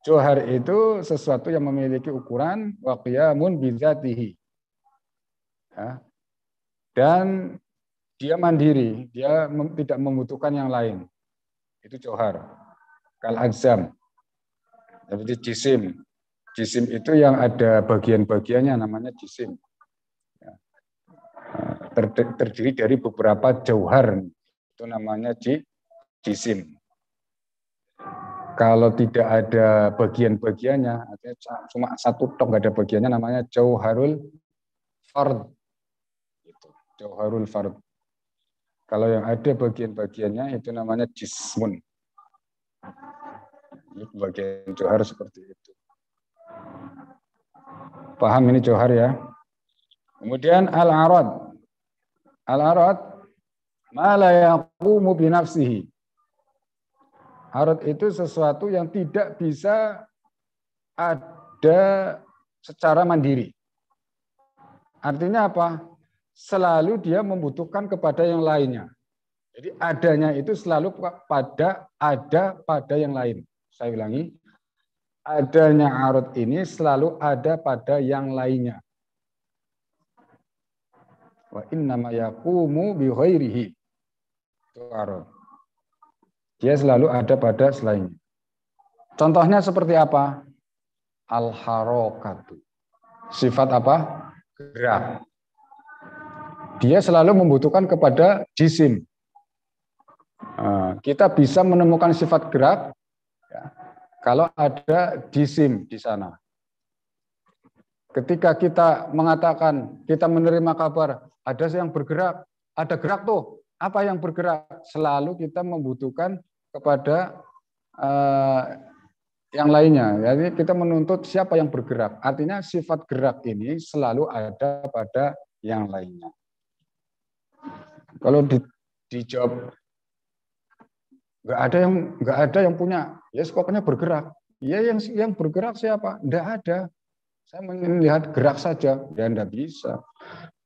Jauhar itu sesuatu yang memiliki ukuran wa qiyamun bidzatihi. Ya. Dan dia mandiri, dia tidak membutuhkan yang lain. Itu jauhar. Kal ajzam. Seperti jisim. Jisim itu yang ada bagian-bagiannya namanya jisim. Ya. Terdiri dari beberapa jauhar. Itu namanya jisim. Kalau tidak ada bagian-bagiannya, artinya cuma satu tok nggak ada bagiannya, namanya jauharul fard. Itu, jauharul fard. Kalau yang ada bagian-bagiannya itu namanya jismun. Ini bagian jauhar seperti itu. Paham ini jauhar ya? Kemudian al-arad. Al-arad ma la yaqumu bi nafsihi. Arad itu sesuatu yang tidak bisa ada secara mandiri. Artinya apa? Selalu dia membutuhkan kepada yang lainnya. Jadi adanya itu selalu ada pada yang lain. Saya ulangi. Adanya arad ini selalu ada pada yang lainnya. Wa innama yaqumu bi ghairihi. Itu arad. Dia selalu ada pada selainnya. Contohnya seperti apa? Al-harokatu. Sifat apa? Gerak. Dia selalu membutuhkan kepada jisim. Kita bisa menemukan sifat gerak ya, kalau ada jisim di sana. Ketika kita mengatakan, kita menerima kabar, ada yang bergerak, ada gerak tuh. Apa yang bergerak? Selalu kita membutuhkan kepada yang lainnya. Jadi kita menuntut siapa yang bergerak. Artinya sifat gerak ini selalu ada pada yang lainnya. Kalau dijawab nggak ada yang punya, ya pokoknya bergerak. Ya yang bergerak siapa? Nggak ada. Saya melihat gerak saja, ya nggak bisa.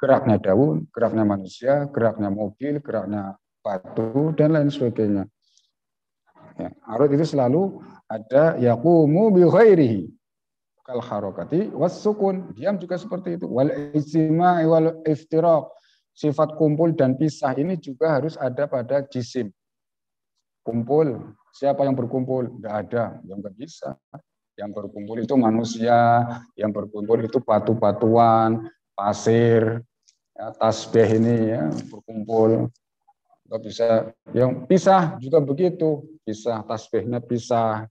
Geraknya daun, geraknya manusia, geraknya mobil, geraknya batu, dan lain sebagainya. Ya, arad itu selalu ada yaqumu bi ghairihi. kal harokati was sukun. Diam juga seperti itu. Wal ijtima'i wal iftiraq. Sifat kumpul dan pisah ini juga harus ada pada jisim. Kumpul, siapa yang berkumpul? Tidak ada, yang nggak bisa. Yang berkumpul itu manusia, yang berkumpul itu batu-batuan, pasir, ya, tasbih ini ya berkumpul. Nggak bisa. Yang pisah juga begitu, pisah, tasbihnya pisah.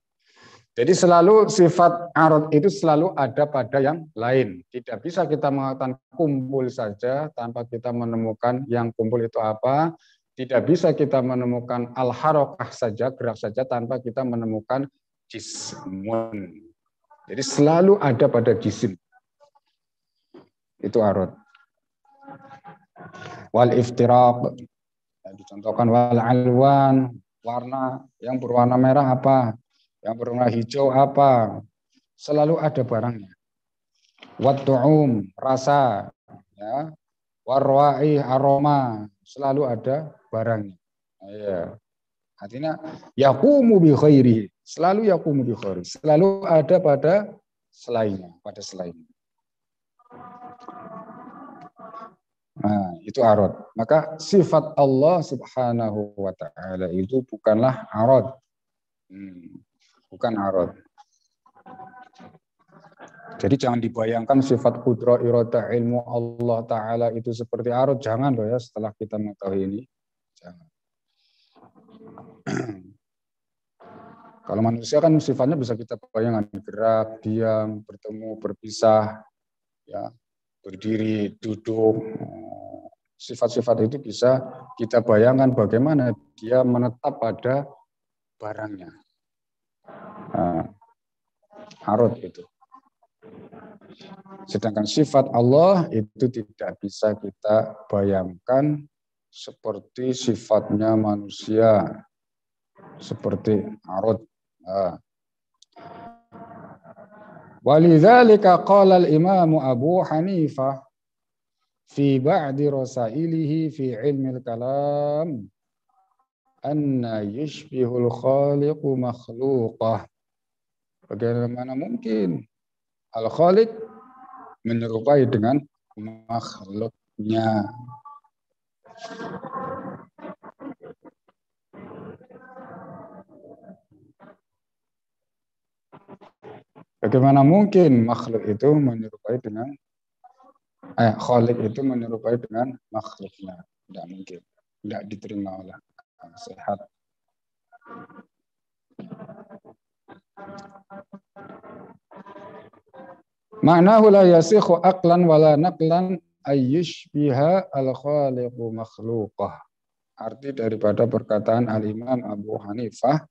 Jadi selalu sifat arad itu selalu ada pada yang lain. Tidak bisa kita mengatakan kumpul saja tanpa kita menemukan yang kumpul itu apa. Tidak bisa kita menemukan al-harokah saja, gerak saja tanpa kita menemukan jismun. Jadi selalu ada pada jisim. Itu arad. Wal iftiraq. Dicontohkan wal alwan, warna yang berwarna merah apa? Yang berwarna hijau apa? Selalu ada barangnya. Wat-tu'um, rasa, ya. Warwa'i, aroma, selalu ada barangnya. Ya. Artinya yaqumu bi khairi, selalu yaqumu bi khairi, selalu ada pada selainnya, pada selainnya. Nah, itu arad. Maka sifat Allah Subhanahu wa taala itu bukanlah arad. Bukan arad. Jadi jangan dibayangkan sifat qudrah, iradah, ilmu Allah Ta'ala itu seperti arad. Jangan loh ya setelah kita mengetahui ini. Jangan. Kalau manusia kan sifatnya bisa kita bayangkan. Gerak, diam, bertemu, berpisah, ya, berdiri, duduk. Sifat-sifat itu bisa kita bayangkan bagaimana dia menetap pada barangnya. Arad itu. Sedangkan sifat Allah itu tidak bisa kita bayangkan seperti sifatnya manusia, seperti arad. Walidzalika qala al-Imam Abu Hanifah fi ba'di rasailihi fi ilmi al-kalam anna yushbihul khaliqu makhluqah. Bagaimana mungkin al-khaliq menyerupai dengan makhluknya. Bagaimana mungkin makhluk itu menyerupai dengan khaliq itu menyerupai dengan makhluknya? Tidak mungkin. Tidak diterima oleh sehat. Ma'nahu la yasikhu aqlan wala naqlan ayyushbiha al-khaliqu makhluqah. Arti daripada perkataan Al-Imam Abu Hanifah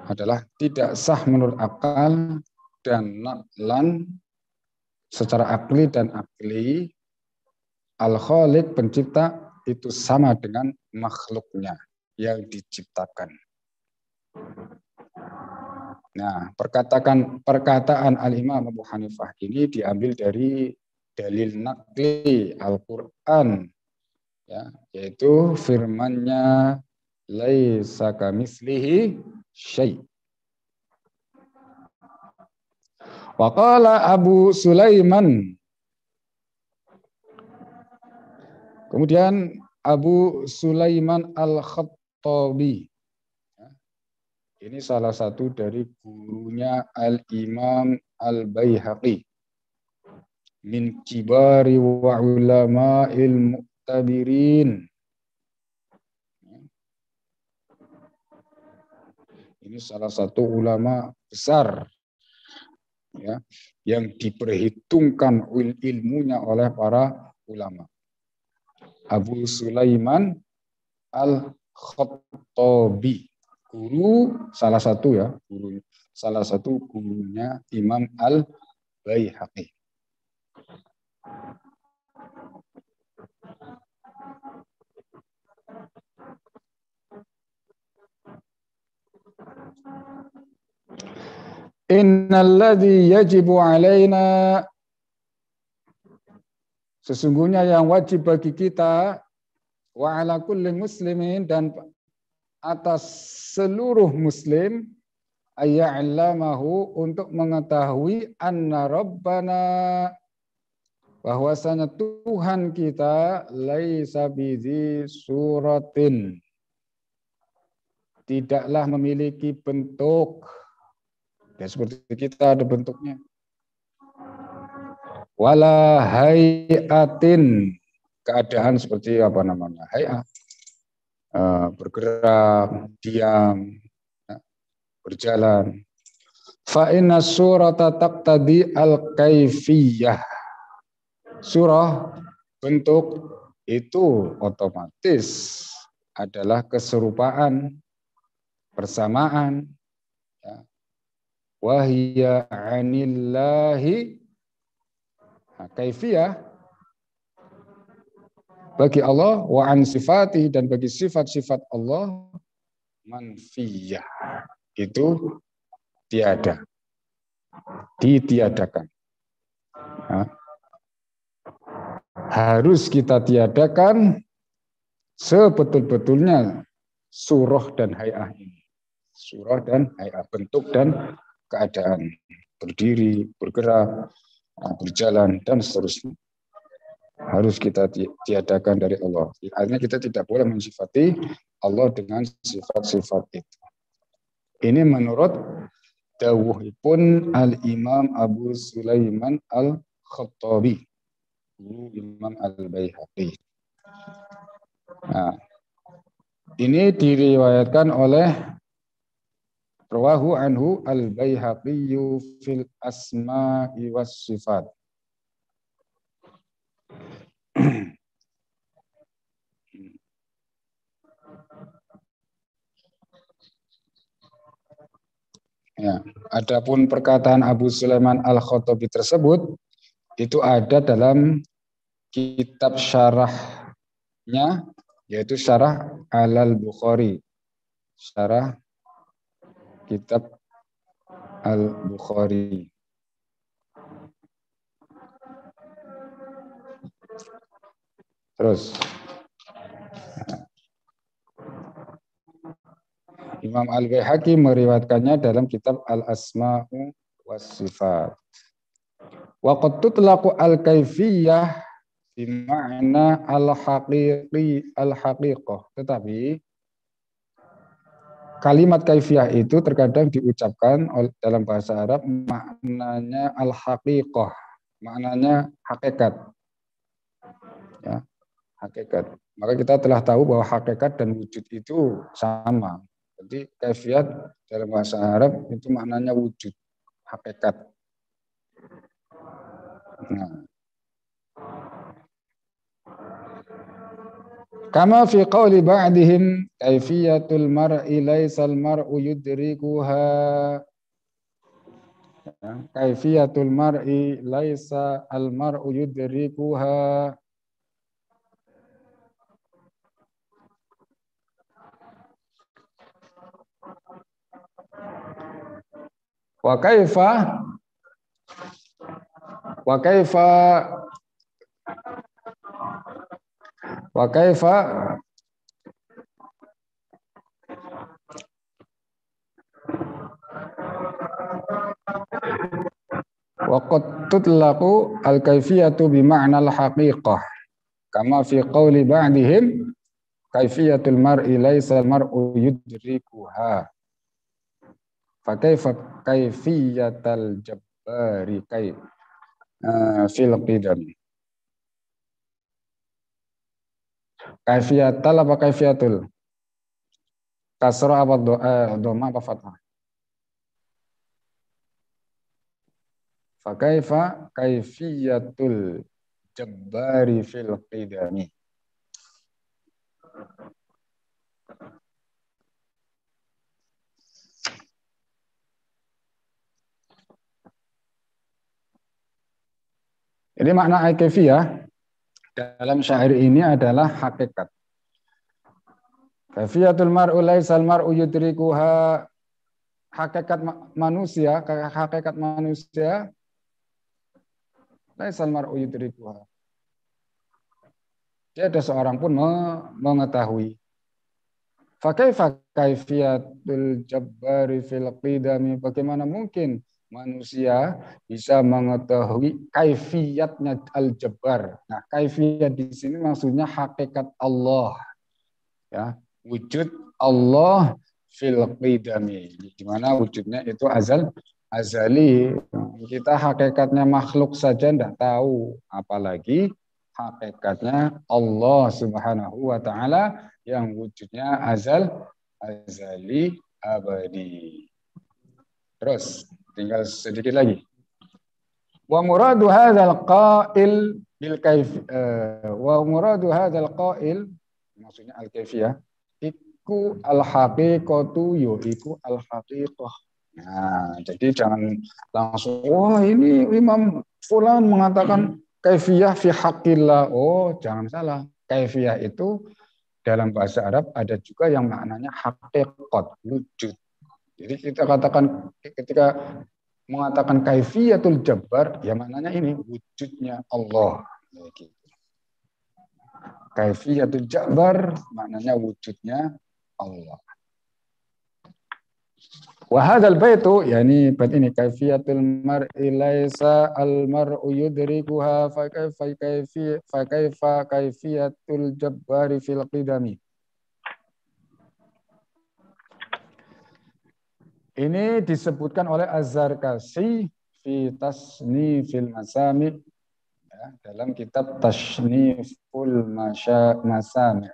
adalah tidak sah menurut akal dan naqlan secara akli dan akli al-khaliq pencipta itu sama dengan makhluknya yang diciptakan. Nah, perkataan Al-Imam Abu Hanifah ini diambil dari dalil naqli Al-Qur'an, ya, yaitu firman-Nya laisa kamitslihi syai'. Wa qala Abu Sulaiman. Kemudian Abu Sulaiman Al-Khattabi. Ini salah satu dari gurunya Al-Imam Al-Baihaqi. Min kibari wa ulama'il mu'tabirin. Ini salah satu ulama besar, ya, yang diperhitungkan ilmunya oleh para ulama. Abu Sulaiman Al-Khattabi. Guru salah satu ya, salah satu gurunya Imam Al-Baihaqi. Innalladzi yajibu alaina, sesungguhnya yang wajib bagi kita, wa ala kulli muslimin, dan atas seluruh muslim, ayya'lamahu untuk mengetahui anna rabbana bahwasanya Tuhan kita laisa bizi suratin tidaklah memiliki bentuk ya seperti kita ada bentuknya wala hayatin keadaan seperti apa namanya hayat bergerak diam berjalan fa inna surata taqtadi al kaifiyah surah bentuk itu otomatis adalah keserupaan persamaan ya. Wahya anillahi kaifiyah bagi Allah wa an sifati dan bagi sifat-sifat Allah manfiyah itu tiada ditiadakan ya. Harus kita tiadakan sebetul-betulnya surah dan hay'ah ini surah dan hay'ah bentuk dan keadaan berdiri bergerak berjalan dan seterusnya harus kita tiadakan dari Allah. Artinya kita tidak boleh mensifati Allah dengan sifat-sifat itu. Ini menurut dawuhipun Al-Imam Abu Sulaiman Al-Khattabi, Imam Al-Baihaqi. Nah, ini diriwayatkan oleh rawahu anhu Al-Baihaqi fil asma'i was sifat. Ya, adapun perkataan Abu Sulaiman Al-Khattabi tersebut itu ada dalam kitab syarahnya yaitu Syarah Al-Bukhari. Syarah kitab Al-Bukhari. Terus Imam Al-Baihaqi meriwayatkannya dalam kitab Al-Asma'u was Sifat. Wa qad tutlaqu al-kaifiyah bi ma'na al-haqiqah. Tetapi kalimat kaifiyah itu terkadang diucapkan dalam bahasa Arab maknanya al-haqiqah, maknanya hakikat. Ya, hakikat. Maka kita telah tahu bahwa hakikat dan wujud itu sama. Jadi kaifiyat dalam bahasa Arab itu maknanya wujud, hakikat. Nah. Kama fi qawli ba'dihim kaifiyatul mar'i laisal mar'u yudrikuha. Kaifiyatul mar'i laisa al mar'u yudrikuha. Wa kaifa wa kaifa wa kaifa wa qad tutlaqu al-kaifiyatu bi ma'na al-haqiqah kama fi qawli ba'dihim kaifiyatul mar'i laisa al-mar'u yudrikuha. Fakaifa kaifiyatal jabbari kaif fil qidam. Kaifiyatal apa kaifiyatul? Kasrah apa dhamma apa fathah? Fakaifa kaifiyatul jabbari fil qidami. Jadi makna al-kaifiyah dalam syair ini adalah hakikat. Kaifiyatul mar'u laisal mar'u yudrikuha. Hakikat manusia laisal mar'u yudrikuha. Tiada seorang pun mengetahui. Fakaifa kaifiyatul jabbari fil qidami? Bagaimana mungkin manusia bisa mengetahui kaifiyatnya al-jabbar? Nah, kaifiyat di sini maksudnya hakikat Allah, ya, wujud Allah fil qidami. Di mana wujudnya itu azali. Kita hakikatnya makhluk saja tidak tahu, apalagi hakikatnya Allah Subhanahu wa taala yang wujudnya azali, abadi. Terus tinggal sedikit lagi. Wa muradu hadzal qail bil kaif wa muradu hadzal qail, maksudnya al kaifiyah, iku al haqiqatu yo iku al haqiqah. Nah, jadi jangan langsung wah ini Imam fulan mengatakan kaifiyah fi haqqillah. Oh, jangan salah. Kaifiyah itu dalam bahasa Arab ada juga yang maknanya hakikat, wujud. Jadi kita katakan ketika mengatakan kaifiyatul jabbar, ya maknanya ini wujudnya Allah. Kaifiyatul jabbar maknanya wujudnya Allah. Wa hadzal baitu, yani bait ini kaifiyatul mar'i laisa al mar'u yudrikuha fa kaifa kaifiyatul jabbari fil qidami. Ini disebutkan oleh Az-Zarkasi fi tasnifil masami, ya, dalam kitab Tasniful Masami.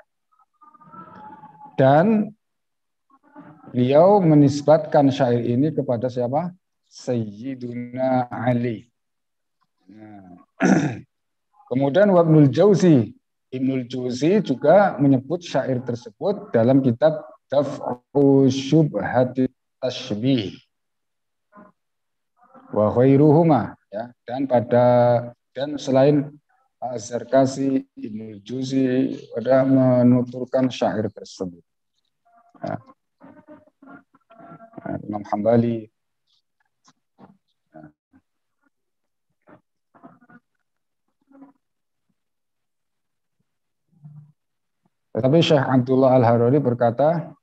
Dan beliau menisbatkan syair ini kepada siapa? Sayyiduna Ali. Nah. Kemudian Ibnul Jauzi juga menyebut syair tersebut dalam kitab Daf'u Syubhati Tashbih wa khairuhuma, ya, dan selain Az-Zarkasi, Ibnul Jauzi ada menuturkan syair tersebut. Ya. Imam Hambali. Tetapi Syekh Abdullah Al-Harari berkata,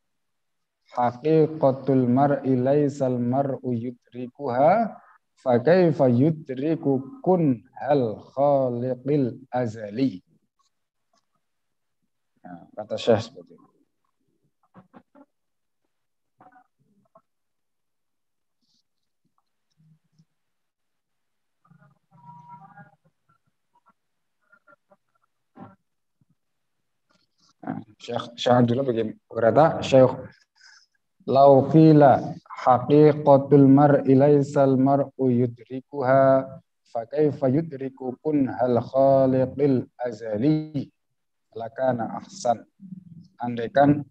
haqiqatul mar'i laisal mar'u yudrikuha fa kaifa yudriku kun hal khaliqil azali. Nah, kata Syekh seperti itu. Syekh Abdullah berkata, Syekh lau qila haqiqatul mar'i laisal mar'u yudrikuha fa kaifa yudriku kun hal khaliqil azali lakana ahsan. Andaikan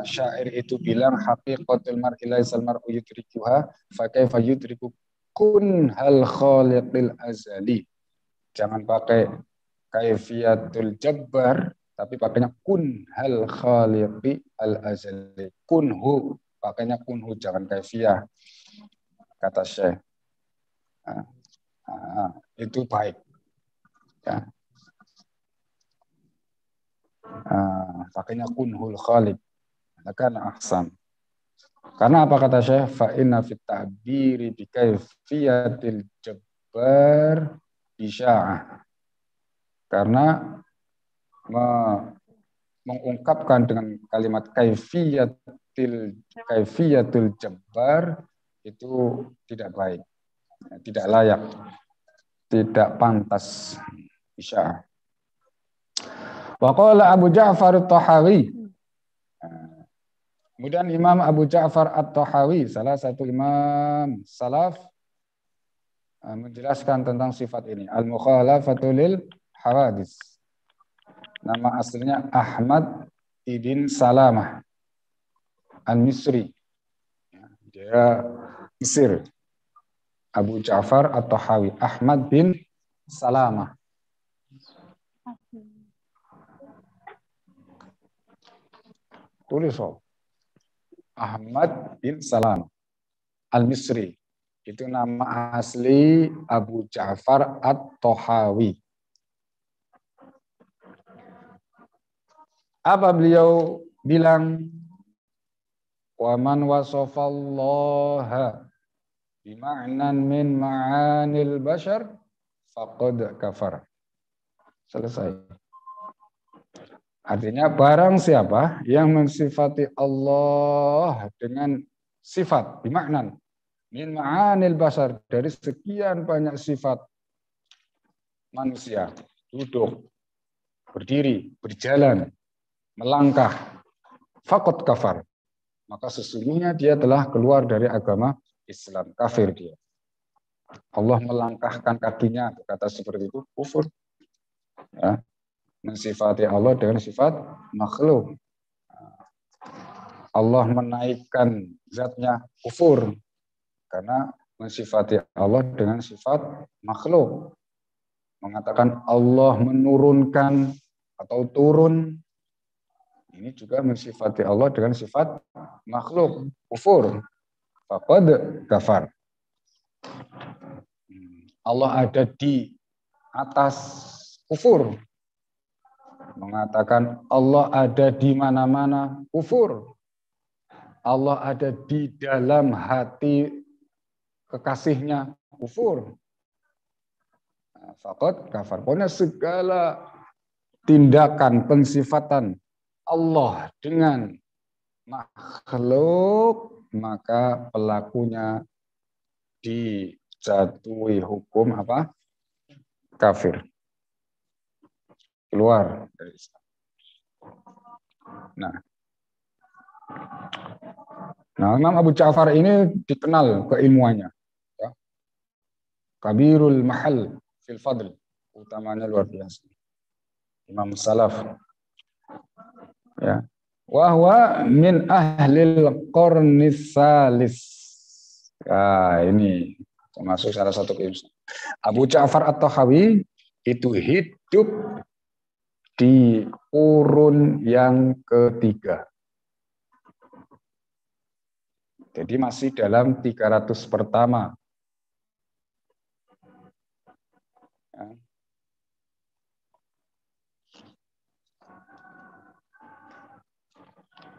syair itu bilang haqiqatul mar'i laisal mar'u yudrikuha fa kaifa yudriku kun hal khaliqil azali. Jangan pakai kaifiyatul jabbar, tapi pakainya kun hal khaliqi al azali. Kunhu, pakainya kunhu, jangan kaifiyah, kata Syekh. Itu baik. Ya. Pakainya kunhul khaliq, akan ahsan. Karena apa kata Syekh? Fa inna fit ta'biri bi kaifiyatil jabbar bisya'ah. Karena mengungkapkan dengan kalimat kaifiyatul jabbar itu tidak baik, tidak layak, tidak pantas. Bisya'ah. Wa qala Abu Ja'far At-Tahawi. Kemudian Imam Abu Ja'far At-Tahawi, salah satu imam salaf, menjelaskan tentang sifat ini. Al-mukhalafatu lil hawadis. Nama aslinya Ahmad ibn Salamah Al-Misri. Dia Mesir. Abu Ja'far At-Tahawi, Ahmad bin Salamah. Tulis Ahmad bin Salamah Al-Misri. Itu nama asli Abu Ja'far At-Tahawi. Apa beliau bilang wa man wasafallaha bima'nan min ma'anil bashar faqad kafar. Selesai. Artinya barang siapa yang mensifati Allah dengan sifat bima'nan min ma'anil bashar, dari sekian banyak sifat manusia, duduk, berdiri, berjalan, melangkah, faqad kafar, maka sesungguhnya dia telah keluar dari agama Islam, kafir dia. Allah melangkahkan kakinya, kata seperti itu kufur. Ya. Mensifati Allah dengan sifat makhluk. Allah menaikkan zatnya, kufur. Karena mensifati Allah dengan sifat makhluk. Mengatakan Allah menurunkan atau turun, ini juga mensifati Allah dengan sifat makhluk, kufur. Faqad kafar. Allah ada di atas, kufur. Mengatakan Allah ada di mana-mana, kufur. Allah ada di dalam hati kekasihnya, kufur. Faqad kafar. Pokoknya segala tindakan pensifatan Allah dengan makhluk, maka pelakunya dijatuhi hukum apa? Kafir. Keluar dari Islam. Nah, Imam Abu Ja'far ini dikenal keilmuannya. Ya. Kabirul mahal fil fadl. Utamanya luar biasa. Imam Salaf. Ya. Wahwa min ahlil qarnis salis. Nah, ini termasuk salah satu keilmuan. Abu Ja'far At-Tahawi itu hidup di kurun yang ketiga. Jadi masih dalam 300 pertama. Ya.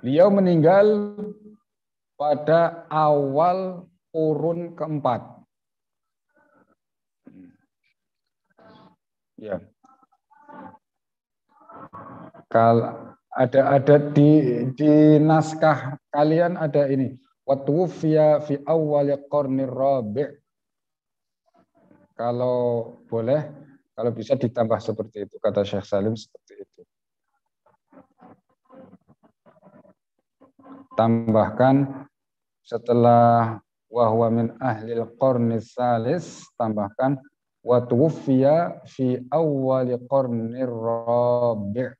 Beliau meninggal pada awal kurun keempat. Ya. Kalau ada di naskah kalian ada ini. Wa tuwfiya fi awwal qarnir rabi'. Kalau boleh, kalau bisa ditambah seperti itu, kata Syekh Salim seperti itu. Tambahkan setelah wahwa min ahlil qarnis salis, tambahkan wa tuwfiya fi awwal qarnir rabi'.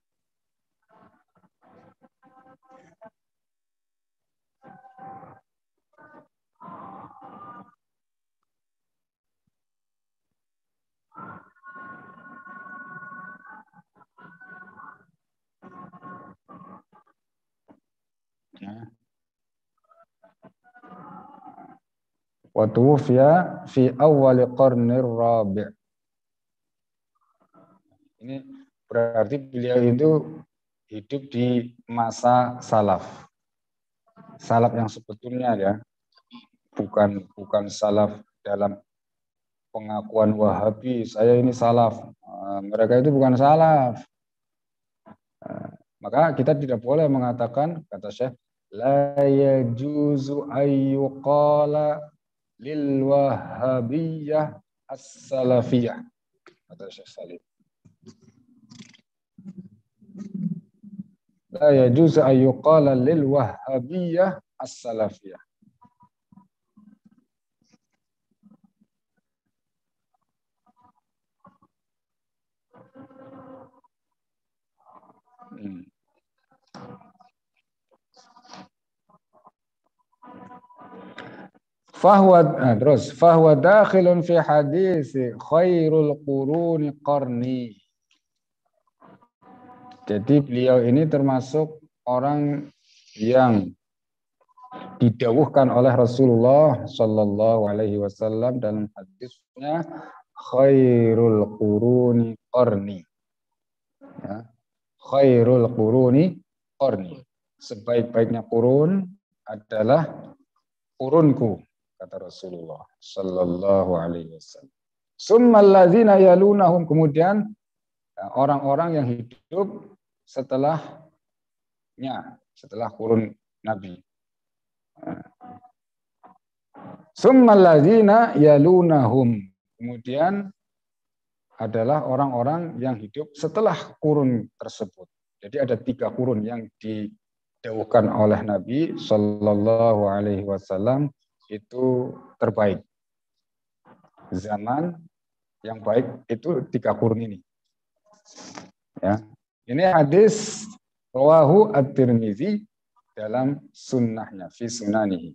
Wa tuwfiya fi awwal qarnir rabi'. Ini berarti beliau itu hidup di masa salaf. Salaf yang sebetulnya ya, bukan salaf dalam pengakuan Wahabi, saya ini salaf. Mereka itu bukan salaf. Maka kita tidak boleh mengatakan, kata Syekh, la yajuzu ayyuqala lil wahabiyyah as-salafiyah, kata Syekh Salim. La yajuzu ayyuqala lil wahabiyyah as-salafiyah. Fahuwa dakhilun fi hadis khairul quruni qarni. Jadi beliau ini termasuk orang yang didawuhkan oleh Rasulullah Shallallahu Alaihi Wasallam dalam hadisnya khairul quruni qarni. Ya. Khairul quruni qarni. sebaik-baiknya kurun adalah kurunku, kata Rasulullah sallallahu alaihi wasallam. Summal ladzina yalunahum, kemudian orang-orang yang hidup setelah kurun Nabi. Summal ladzina yalunahum, kemudian adalah orang-orang yang hidup setelah kurun tersebut. Jadi ada 3 kurun yang didawuhkan oleh Nabi Sallallahu Alaihi Wasallam itu terbaik. Zaman yang baik itu 3 kurun ini. Ya, ini hadis rawahu at-Tirmizi dalam sunnahnya, fi sunanihi.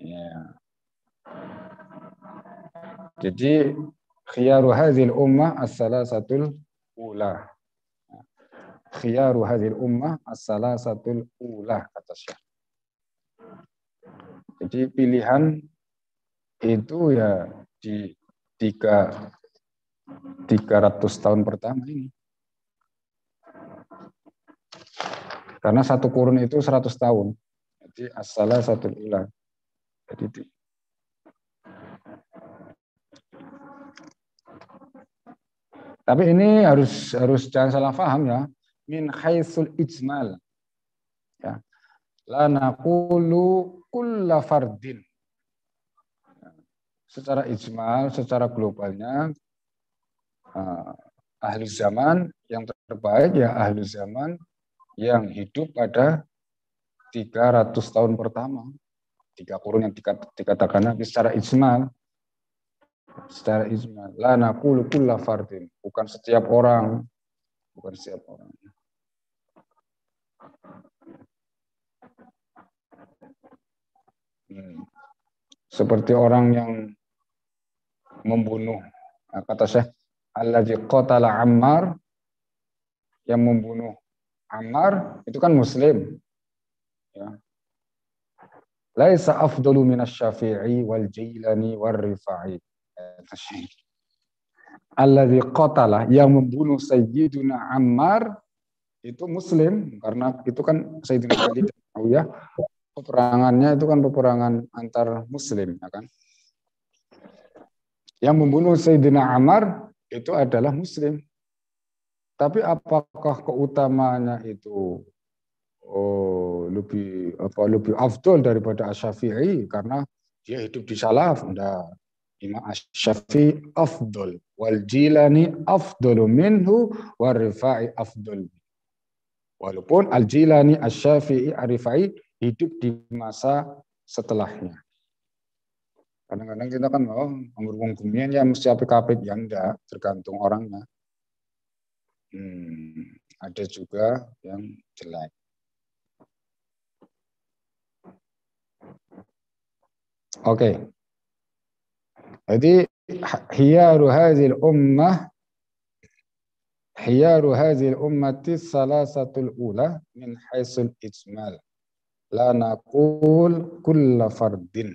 Ya. Jadi khiyaru hadhil ummah as-salasatul ula. Khiyaru hadhil ummah as-salasatul ula, kata Syekh. Jadi pilihan itu ya di 300 tahun pertama ini. Karena 1 kurun itu 100 tahun. Jadi as-salasatul ula. Jadi tapi ini harus jangan salah paham ya. Min haitsul ijmal. Ya. La naqulu kulla fardin. Secara ijmal, secara globalnya ahli zaman yang terbaik ya ahli zaman yang hidup pada 300 tahun pertama. 3 kurun yang dikatakan Nabi secara ijmal. Secara ijmal. La naqulu kulla fardin. Bukan setiap orang. Seperti orang yang membunuh. Kata Syekh, alladzi qatala Ammar, yang membunuh Ammar itu kan muslim. Ya. Laisa afdalu minasy-Syafi'i wal Jailani war Rifa'i. Alladzi qatala, yang membunuh Sayyiduna Ammar itu muslim, karena itu kan Sayyidina Ali dan Muawiyah peperangannya itu kan peperangan antar muslim, ya kan? Yang membunuh Sayyidina Ammar itu adalah muslim. Tapi apakah keutamaannya itu lebih afdol daripada Asy-Syafi'i karena dia hidup di salaf? Enggak. Imam Asy-Syafi'i afdol, wal Jilani afdalu minhu, war Rifa'i afdol. Walaupun Al-Jilani, Asy-Syafi'i, Ar-Rifa'i hidup di masa setelahnya. Kadang-kadang kita kan ngomong gumian ya mesti apik-apik, ya enggak, tergantung orangnya. Ada juga yang jelek. Oke. Jadi hiyaru hadhil ummati salasatul ula min haisul ijmal. La naqul kulla fardin.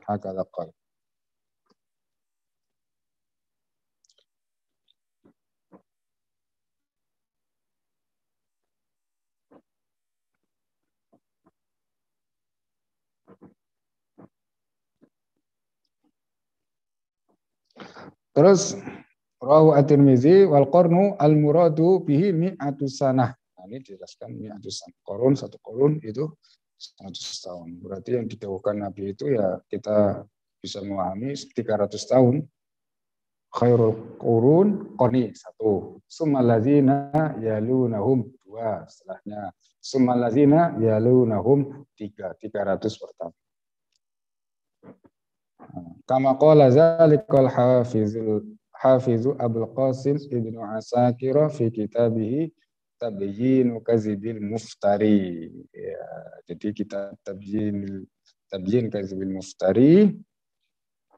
Hakadha qala. Terus rawahu at-Tirmizi wal qarnu al muradu bihi mi'atu sanah. Nah, ini dijelaskan mi'atu sanah. Qurun, 1 qurun itu 100 tahun. Berarti yang didawuhkan Nabi itu ya kita bisa memahami 300 tahun. Khairul qurun qarni 1. Summal ladzina yalunahum 2. Setelahnya summal ladzina yalunahum 3. 300 pertama. Kama qala zalikal hafizu Abul Qasim Ibnu Asakir fi kitabih Tabyinu Kazibil Muftari. Ya, jadi kitab Tabyin Kazibil Muftari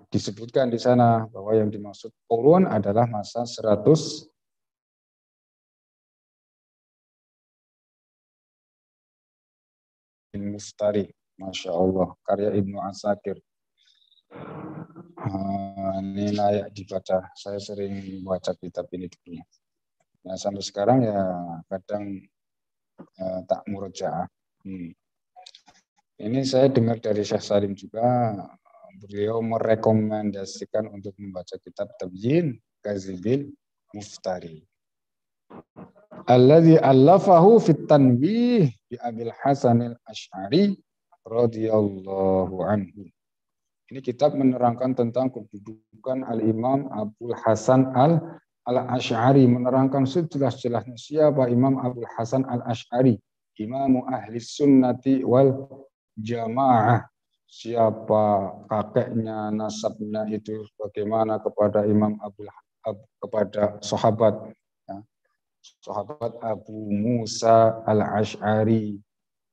disebutkan di sana bahwa yang dimaksud qurun adalah masa 100 Muftari. Masya Allah, karya Ibnu Asakir. Ini layak dibaca. Saya sering baca kitab ini dulu. Nah, sampai sekarang ya kadang tak murojaah. Ini saya dengar dari Syekh Salim juga, beliau merekomendasikan untuk membaca kitab Tabyin Kazibil Muftari. Alladzi allafahu fit tanbih bi Abil Hasan al-Asy'ari radhiyallahu anhu. Ini kitab menerangkan tentang kedudukan Al-Imam Abul Hasan al-Asy'ari, menerangkan sejelas-jelasnya siapa Imam Abul Hasan al-Asy'ari, Imamu Ahli Sunnati wal Jamaah, siapa kakeknya, nasabnya itu bagaimana kepada Imam kepada sahabat Abu Musa al-Asy'ari.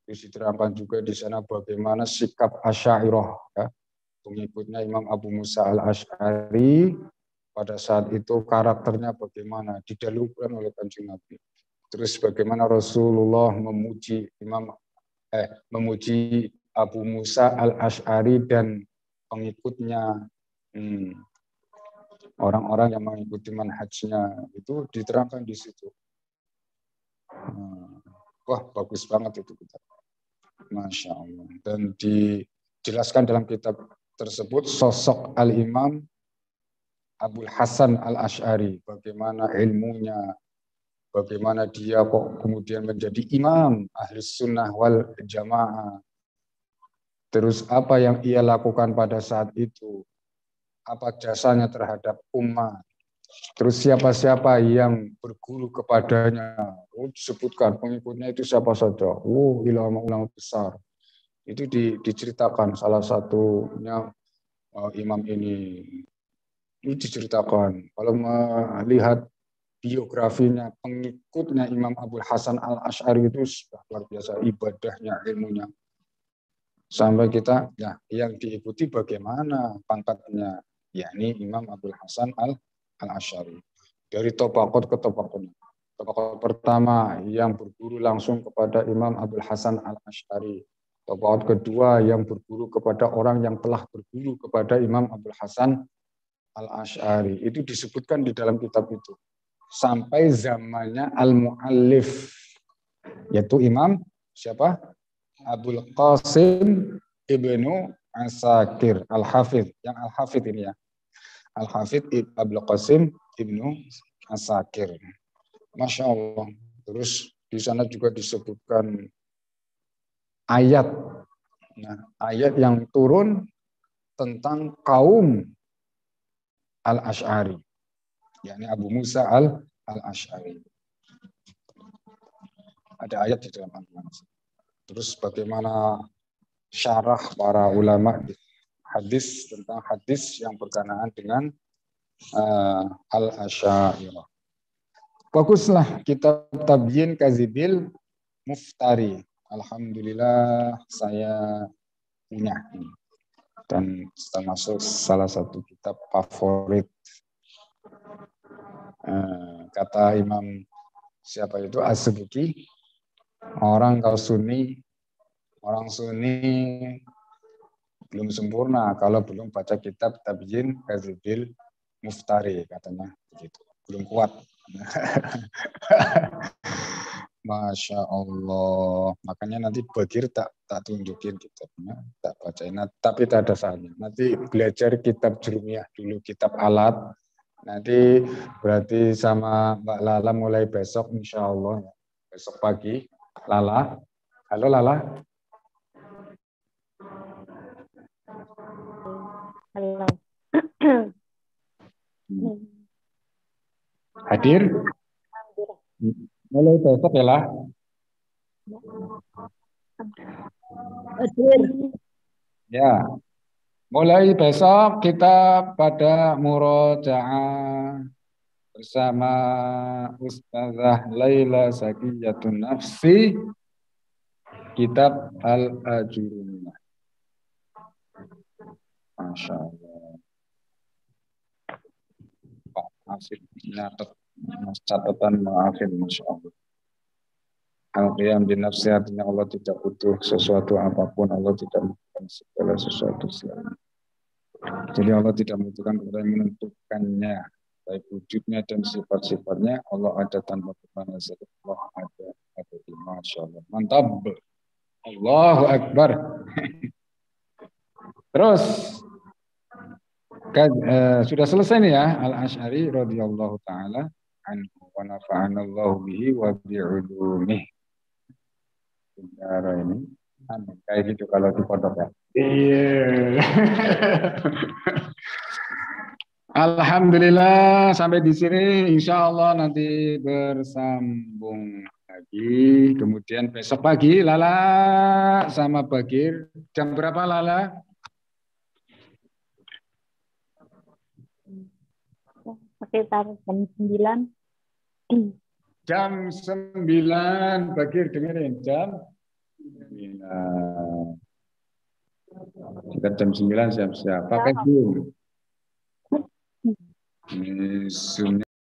Terus diterangkan juga di sana bagaimana sikap Asy'ariyah, ya, pengikutnya Imam Abu Musa al-Asy'ari pada saat itu karakternya bagaimana, didahulukan oleh Kanjeng Nabi. Terus bagaimana Rasulullah memuji Abu Musa al-Asy'ari dan pengikutnya, orang-orang yang mengikuti manhajnya, itu diterangkan di situ. Wah, bagus banget itu kitab. Masya Allah. Dan dijelaskan dalam kitab tersebut sosok Al-Imam Abul Hasan al-Asy'ari, bagaimana ilmunya, bagaimana dia kok kemudian menjadi imam ahli sunnah wal jamaah. Terus apa yang ia lakukan pada saat itu, apa jasanya terhadap umat. Terus siapa-siapa yang berguru kepadanya, disebutkan pengikutnya itu siapa saja. Ulama-ulama besar. Itu diceritakan salah satunya imam ini. Itu diceritakan. Kalau melihat biografinya, pengikutnya Imam Abul Hasan al-Asy'ari itu luar biasa ibadahnya, ilmunya. Sampai kita, ya, yang diikuti bagaimana pangkatnya, yakni Imam Abul Hasan al-Asy'ari. Dari tobaqot ke tobaqot. Tobaqot pertama yang berguru langsung kepada Imam Abul Hasan al-Asy'ari. Tobaqot kedua yang berguru kepada orang yang telah berguru kepada Imam Abul Hasan al-Asy'ari. Itu disebutkan di dalam kitab itu. Sampai zamannya al-muallif, yaitu Imam siapa? Abul Qasim Ibnu Asakir al-Hafidh. Yang al-Hafidh ini ya. Al-Hafidh Abul Qasim Ibnu Asakir. Masya Allah. Terus di sana juga disebutkan ayat. Nah, ayat yang turun tentang kaum al-Asy'ari, yakni Abu Musa al-Asy'ari. Ada ayat di dalam Al-Quran. Terus bagaimana syarah para ulama hadis tentang hadis yang berkenaan dengan al-Asy'ariyah. Baguslah kitab Tabyin Kazibil Muftari. Alhamdulillah saya punya ini. Dan termasuk salah satu kitab favorit. Kata Imam siapa itu As-Subuki, orang Sunni belum sempurna kalau belum baca kitab Tabyin Kazibil Muftari, katanya begitu. Belum kuat. Masya Allah. Makanya nanti Bagir tak tunjukin kitabnya, tak bacain. Tapi tak ada salahnya. Nanti belajar kitab Jurumiyah dulu, kitab alat. Nanti berarti sama Mbak Lala mulai besok insya Allah. Besok pagi. Lala. Halo Lala. Halo. Hadir? Mulai besok ya lah. Hadir. Ya. Mulai besok kita pada murojaah bersama Ustazah Laila Zakiyatun Nafsi, kitab Al-Ajurumiyah. Masya Allah. Pak Afid nyatet catatan maafin, Masya Allah. Al-Qiyam binafsi artinya Allah tidak butuh sesuatu apapun, Allah tidak membutuhkan segala sesuatu selain. Jadi Allah tidak membutuhkan kepada yang menentukannya, baik wujudnya dan sifat-sifatnya. Allah ada tanpa kemana, Allah ada ini. Masya Allah. Mantap. Allahu Akbar. Terus sudah selesai nih ya Al-Asy'ari radhiyallahu taala anhu wa nafa'ana Allah bihi wa bi'ulumihi. Cara ini kayak gitu kalau di pondok ya. Iya. Alhamdulillah sampai di sini insya Allah nanti bersambung lagi. Kemudian besok pagi Lala sama Bagir jam berapa Lala? Sekitar jam 9. Jam 9 Bagir dengerin jam 9. Sekitar jam 9 siap-siap. Pakai Zoom. Zoom-nya